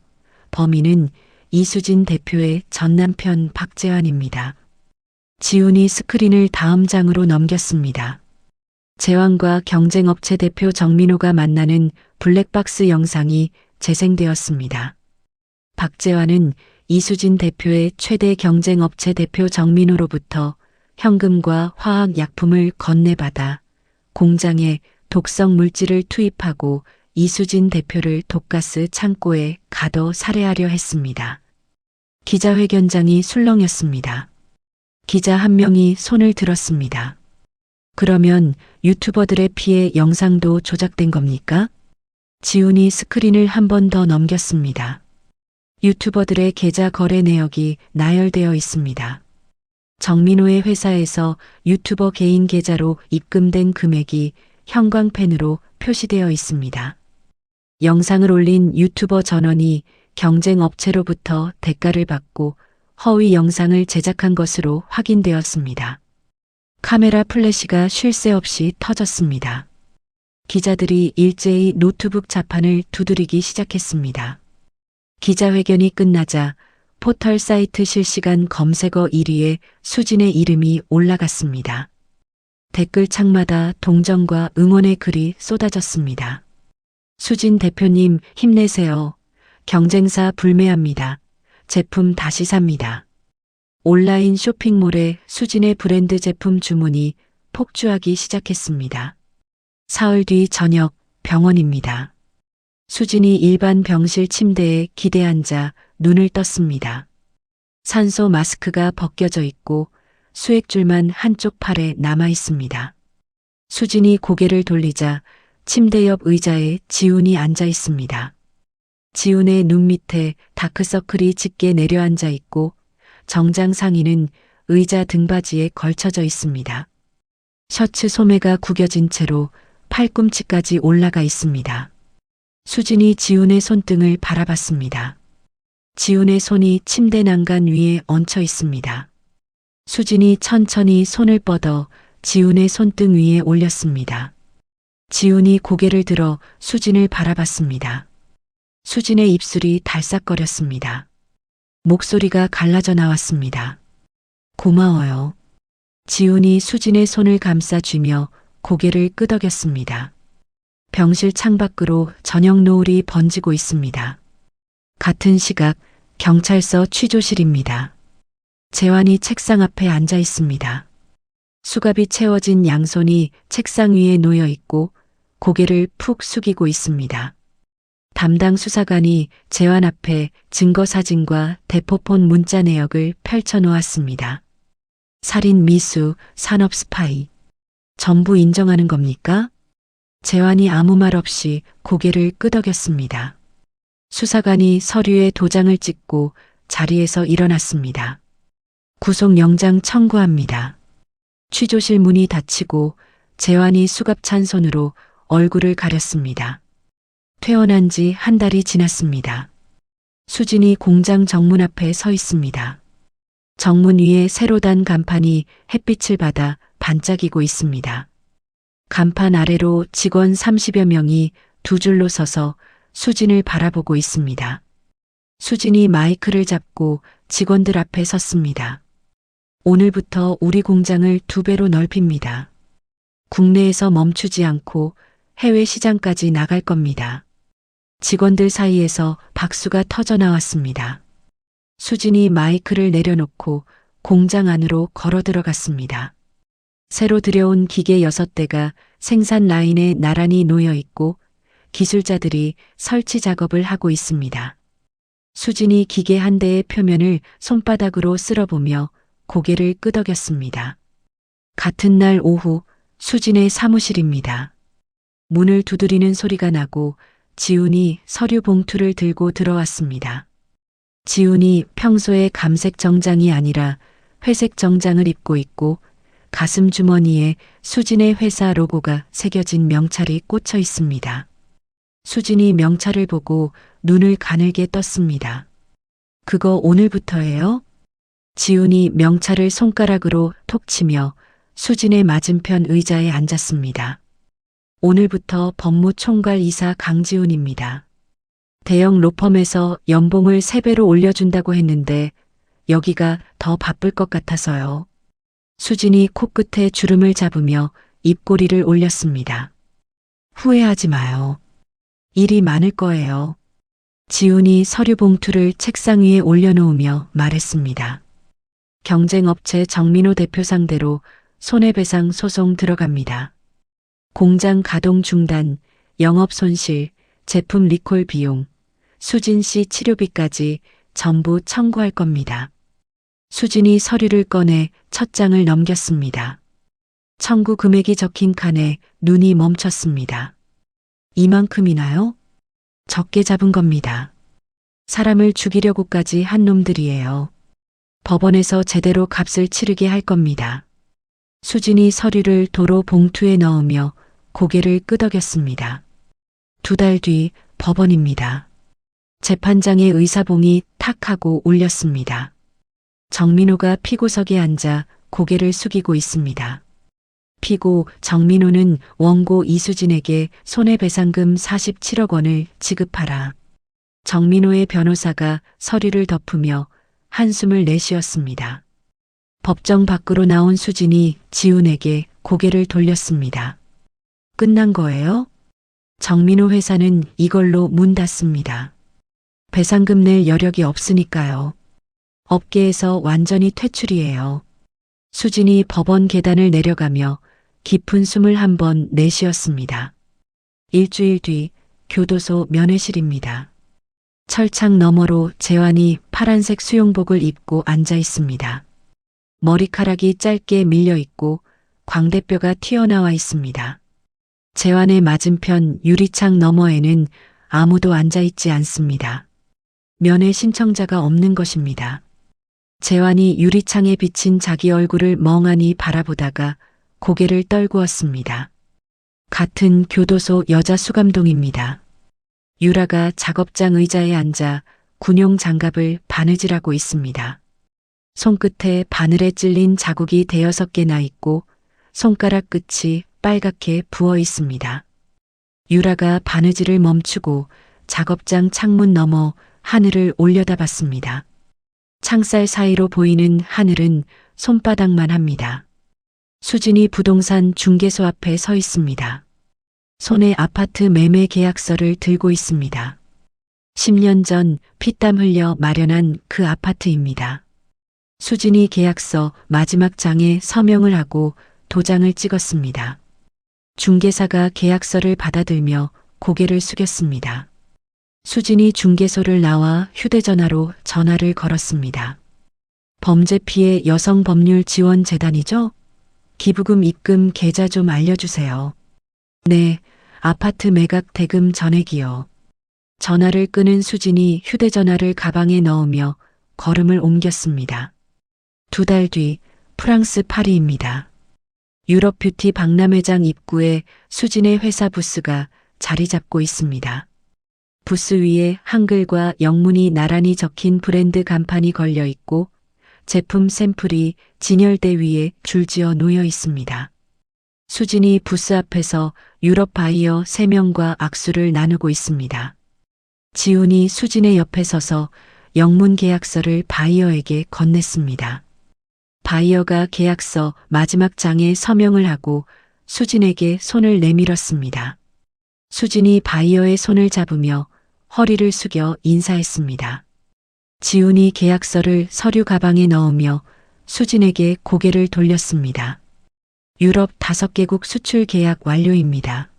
범인은 이수진 대표의 전 남편 박재환입니다. 지훈이 스크린을 다음 장으로 넘겼습니다. 재환과 경쟁업체 대표 정민호가 만나는 블랙박스 영상이 재생되었습니다. 박재환은 이수진 대표의 최대 경쟁업체 대표 정민호로부터 현금과 화학약품을 건네받아 공장에 독성 물질을 투입하고 이수진 대표를 독가스 창고에 가둬 살해하려 했습니다. 기자회견장이 술렁였습니다. 기자 1명이 손을 들었습니다. 그러면 유튜버들의 피해 영상도 조작된 겁니까? 지훈이 스크린을 한 번 더 넘겼습니다. 유튜버들의 계좌 거래 내역이 나열되어 있습니다. 정민호의 회사에서 유튜버 개인 계좌로 입금된 금액이 형광펜으로 표시되어 있습니다. 영상을 올린 유튜버 전원이 경쟁 업체로부터 대가를 받고 허위 영상을 제작한 것으로 확인되었습니다. 카메라 플래시가 쉴 새 없이 터졌습니다. 기자들이 일제히 노트북 자판을 두드리기 시작했습니다. 기자회견이 끝나자 포털 사이트 실시간 검색어 1위에 수진의 이름이 올라갔습니다. 댓글창마다 동정과 응원의 글이 쏟아졌습니다. 수진 대표님 힘내세요. 경쟁사 불매합니다. 제품 다시 삽니다. 온라인 쇼핑몰에 수진의 브랜드 제품 주문이 폭주하기 시작했습니다. 사흘 뒤 저녁 병원입니다. 수진이 일반 병실 침대에 기대 앉아 눈을 떴습니다. 산소 마스크가 벗겨져 있고 수액줄만 한쪽 팔에 남아 있습니다. 수진이 고개를 돌리자 침대 옆 의자에 지훈이 앉아 있습니다. 지훈의 눈 밑에 다크서클이 짙게 내려앉아 있고 정장 상의는 의자 등받이에 걸쳐져 있습니다. 셔츠 소매가 구겨진 채로 팔꿈치까지 올라가 있습니다. 수진이 지훈의 손등을 바라봤습니다. 지훈의 손이 침대 난간 위에 얹혀 있습니다. 수진이 천천히 손을 뻗어 지훈의 손등 위에 올렸습니다. 지훈이 고개를 들어 수진을 바라봤습니다. 수진의 입술이 달싹거렸습니다. 목소리가 갈라져 나왔습니다. 고마워요. 지훈이 수진의 손을 감싸쥐며 고개를 끄덕였습니다. 병실 창밖으로 저녁 노을이 번지고 있습니다. 같은 시각 경찰서 취조실입니다. 재환이 책상 앞에 앉아 있습니다. 수갑이 채워진 양손이 책상 위에 놓여 있고 고개를 푹 숙이고 있습니다. 담당 수사관이 재환 앞에 증거사진과 대포폰 문자 내역을 펼쳐 놓았습니다. 살인 미수, 산업 스파이. 전부 인정하는 겁니까? 재환이 아무 말 없이 고개를 끄덕였습니다. 수사관이 서류에 도장을 찍고 자리에서 일어났습니다. 구속영장 청구합니다. 취조실 문이 닫히고 재환이 수갑찬 손으로 얼굴을 가렸습니다. 퇴원한 지 한 달이 지났습니다. 수진이 공장 정문 앞에 서 있습니다. 정문 위에 새로 단 간판이 햇빛을 받아 반짝이고 있습니다. 간판 아래로 직원 30여 명이 두 줄로 서서 수진을 바라보고 있습니다. 수진이 마이크를 잡고 직원들 앞에 섰습니다. 오늘부터 우리 공장을 2배로 넓힙니다. 국내에서 멈추지 않고 해외 시장까지 나갈 겁니다. 직원들 사이에서 박수가 터져 나왔습니다. 수진이 마이크를 내려놓고 공장 안으로 걸어 들어갔습니다. 새로 들여온 기계 6대가 생산 라인에 나란히 놓여 있고 기술자들이 설치 작업을 하고 있습니다. 수진이 기계 한 대의 표면을 손바닥으로 쓸어보며 고개를 끄덕였습니다. 같은 날 오후 수진의 사무실입니다. 문을 두드리는 소리가 나고 지훈이 서류 봉투를 들고 들어왔습니다. 지훈이 평소에 감색 정장이 아니라 회색 정장을 입고 있고 가슴 주머니에 수진의 회사 로고가 새겨진 명찰이 꽂혀 있습니다. 수진이 명찰을 보고 눈을 가늘게 떴습니다. 그거 오늘부터예요? 지훈이 명찰을 손가락으로 톡 치며 수진의 맞은편 의자에 앉았습니다. 오늘부터 법무총괄 이사 강지훈입니다. 대형 로펌에서 연봉을 3배로 올려준다고 했는데 여기가 더 바쁠 것 같아서요. 수진이 코끝에 주름을 잡으며 입꼬리를 올렸습니다. 후회하지 마요. 일이 많을 거예요. 지훈이 서류 봉투를 책상 위에 올려놓으며 말했습니다. 경쟁업체 정민호 대표 상대로 손해배상 소송 들어갑니다. 공장 가동 중단, 영업 손실, 제품 리콜 비용, 수진 씨 치료비까지 전부 청구할 겁니다. 수진이 서류를 꺼내 첫 장을 넘겼습니다. 청구 금액이 적힌 칸에 눈이 멈췄습니다. 이만큼이나요? 적게 잡은 겁니다. 사람을 죽이려고까지 한 놈들이에요. 법원에서 제대로 값을 치르게 할 겁니다. 수진이 서류를 도로 봉투에 넣으며 고개를 끄덕였습니다. 2달 뒤 법원입니다. 재판장의 의사봉이 탁 하고 울렸습니다. 정민호가 피고석에 앉아 고개를 숙이고 있습니다. 피고 정민호는 원고 이수진에게 손해배상금 47억 원을 지급하라. 정민호의 변호사가 서류를 덮으며 한숨을 내쉬었습니다. 법정 밖으로 나온 수진이 지훈에게 고개를 돌렸습니다. 끝난 거예요? 정민호 회사는 이걸로 문 닫습니다. 배상금 낼 여력이 없으니까요. 업계에서 완전히 퇴출이에요. 수진이 법원 계단을 내려가며 깊은 숨을 한 번 내쉬었습니다. 일주일 뒤 교도소 면회실입니다. 철창 너머로 재환이 파란색 수용복을 입고 앉아 있습니다. 머리카락이 짧게 밀려 있고 광대뼈가 튀어나와 있습니다. 재환의 맞은편 유리창 너머에는 아무도 앉아 있지 않습니다. 면회 신청자가 없는 것입니다. 재환이 유리창에 비친 자기 얼굴을 멍하니 바라보다가 고개를 떨구었습니다. 같은 교도소 여자 수감동입니다. 유라가 작업장 의자에 앉아 군용 장갑을 바느질하고 있습니다. 손끝에 바늘에 찔린 자국이 대여섯 개나 있고 손가락 끝이 빨갛게 부어 있습니다. 유라가 바느질을 멈추고 작업장 창문 너머 하늘을 올려다봤습니다. 창살 사이로 보이는 하늘은 손바닥만 합니다. 수진이 부동산 중개소 앞에 서 있습니다. 손에 아파트 매매 계약서를 들고 있습니다. 10년 전 피땀 흘려 마련한 그 아파트입니다. 수진이 계약서 마지막 장에 서명을 하고 도장을 찍었습니다. 중개사가 계약서를 받아들며 고개를 숙였습니다. 수진이 중개소를 나와 휴대전화로 전화를 걸었습니다. 범죄 피해 여성법률지원재단이죠? 기부금 입금 계좌 좀 알려주세요. 네, 아파트 매각 대금 전액이요. 전화를 끊은 수진이 휴대전화를 가방에 넣으며 걸음을 옮겼습니다. 2달 뒤 프랑스 파리입니다. 유럽 뷰티 박람회장 입구에 수진의 회사 부스가 자리 잡고 있습니다. 부스 위에 한글과 영문이 나란히 적힌 브랜드 간판이 걸려 있고 제품 샘플이 진열대 위에 줄지어 놓여 있습니다. 수진이 부스 앞에서 유럽 바이어 3명과 악수를 나누고 있습니다. 지훈이 수진의 옆에 서서 영문 계약서를 바이어에게 건넸습니다. 바이어가 계약서 마지막 장에 서명을 하고 수진에게 손을 내밀었습니다. 수진이 바이어의 손을 잡으며 허리를 숙여 인사했습니다. 지훈이 계약서를 서류 가방에 넣으며 수진에게 고개를 돌렸습니다. 유럽 5개국 수출 계약 완료입니다.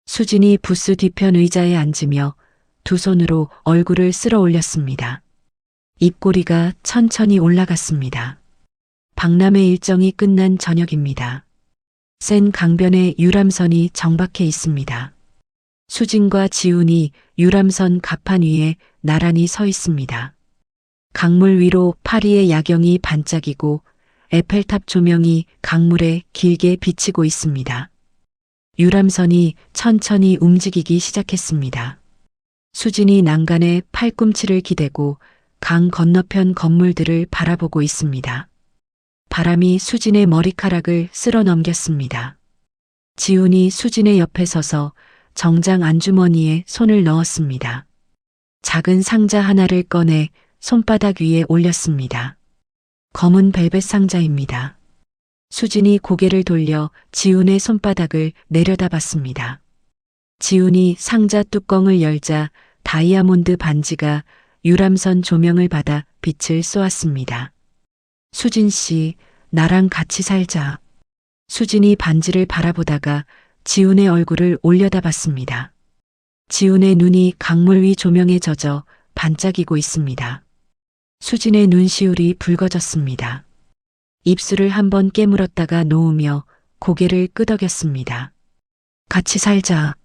수진이 부스 뒤편 의자에 앉으며 두 손으로 얼굴을 쓸어 올렸습니다. 입꼬리가 천천히 올라갔습니다. 박람회 일정이 끝난 저녁입니다. 센 강변에 유람선이 정박해 있습니다. 수진과 지훈이 유람선 갑판 위에 나란히 서 있습니다. 강물 위로 파리의 야경이 반짝이고 에펠탑 조명이 강물에 길게 비치고 있습니다. 유람선이 천천히 움직이기 시작했습니다. 수진이 난간에 팔꿈치를 기대고 강 건너편 건물들을 바라보고 있습니다. 바람이 수진의 머리카락을 쓸어 넘겼습니다. 지훈이 수진의 옆에 서서 정장 안주머니에 손을 넣었습니다. 작은 상자 하나를 꺼내 손바닥 위에 올렸습니다. 검은 벨벳 상자입니다. 수진이 고개를 돌려 지훈의 손바닥을 내려다봤습니다. 지훈이 상자 뚜껑을 열자 다이아몬드 반지가 유람선 조명을 받아 빛을 쏘았습니다. 수진 씨, 나랑 같이 살자. 수진이 반지를 바라보다가 지훈의 얼굴을 올려다봤습니다. 지훈의 눈이 강물 위 조명에 젖어 반짝이고 있습니다. 수진의 눈시울이 붉어졌습니다. 입술을 한번 깨물었다가 놓으며 고개를 끄덕였습니다. 같이 살자.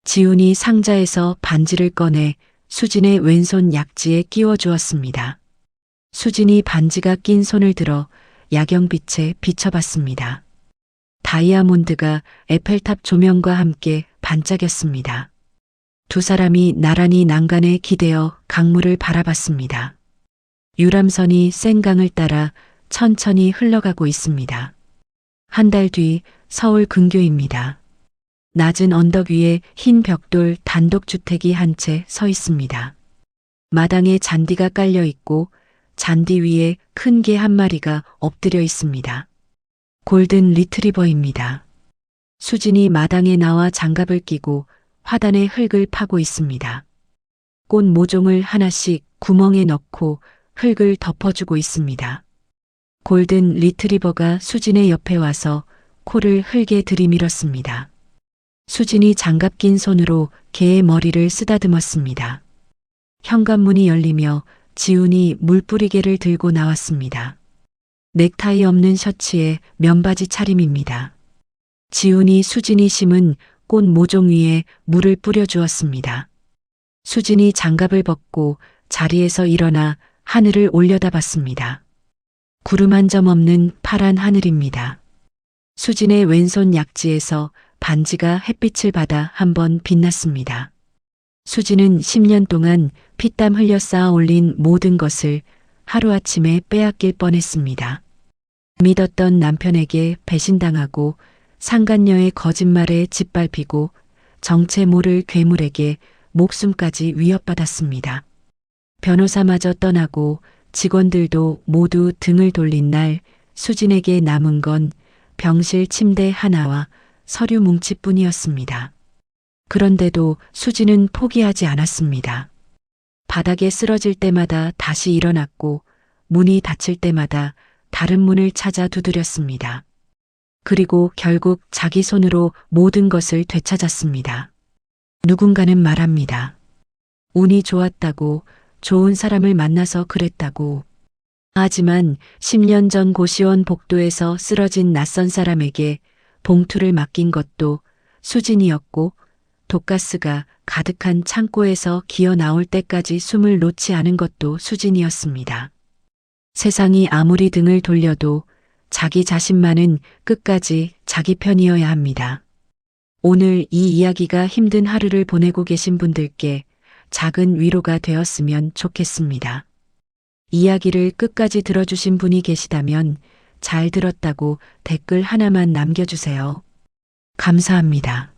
지훈이 상자에서 반지를 꺼내 수진의 왼손 약지에 끼워 주었습니다. 수진이 반지가 낀 손을 들어 야경빛에 비춰봤습니다. 다이아몬드가 에펠탑 조명과 함께 반짝였습니다. 두 사람이 나란히 난간에 기대어 강물을 바라봤습니다. 유람선이 센 강을 따라 천천히 흘러가고 있습니다. 한 달 뒤 서울 근교입니다. 낮은 언덕 위에 흰 벽돌 단독주택이 한 채 서 있습니다. 마당에 잔디가 깔려 있고 잔디 위에 큰 개 한 마리가 엎드려 있습니다. 골든 리트리버입니다. 수진이 마당에 나와 장갑을 끼고 화단에 흙을 파고 있습니다. 꽃 모종을 하나씩 구멍에 넣고 흙을 덮어주고 있습니다. 골든 리트리버가 수진의 옆에 와서 코를 흙에 들이밀었습니다. 수진이 장갑 낀 손으로 개의 머리를 쓰다듬었습니다. 현관문이 열리며 지훈이 물뿌리개를 들고 나왔습니다. 넥타이 없는 셔츠에 면바지 차림입니다. 지훈이 수진이 심은 꽃 모종 위에 물을 뿌려 주었습니다. 수진이 장갑을 벗고 자리에서 일어나 하늘을 올려다봤습니다. 구름 한 점 없는 파란 하늘입니다. 수진의 왼손 약지에서 반지가 햇빛을 받아 한번 빛났습니다. 수진은 10년 동안 피땀 흘려 쌓아 올린 모든 것을 하루아침에 빼앗길 뻔했습니다. 믿었던 남편에게 배신당하고 상간녀의 거짓말에 짓밟히고 정체 모를 괴물에게 목숨까지 위협받았습니다. 변호사마저 떠나고 직원들도 모두 등을 돌린 날 수진에게 남은 건 병실 침대 하나와 서류 뭉치뿐이었습니다. 그런데도 수진은 포기하지 않았습니다. 바닥에 쓰러질 때마다 다시 일어났고 문이 닫힐 때마다 다른 문을 찾아 두드렸습니다. 그리고 결국 자기 손으로 모든 것을 되찾았습니다. 누군가는 말합니다. 운이 좋았다고, 좋은 사람을 만나서 그랬다고. 하지만 10년 전 고시원 복도에서 쓰러진 낯선 사람에게 봉투를 맡긴 것도 수진이었고, 독가스가 가득한 창고에서 기어 나올 때까지 숨을 놓지 않은 것도 수진이었습니다. 세상이 아무리 등을 돌려도 자기 자신만은 끝까지 자기 편이어야 합니다. 오늘 이 이야기가 힘든 하루를 보내고 계신 분들께 작은 위로가 되었으면 좋겠습니다. 이야기를 끝까지 들어주신 분이 계시다면 잘 들었다고 댓글 하나만 남겨주세요. 감사합니다.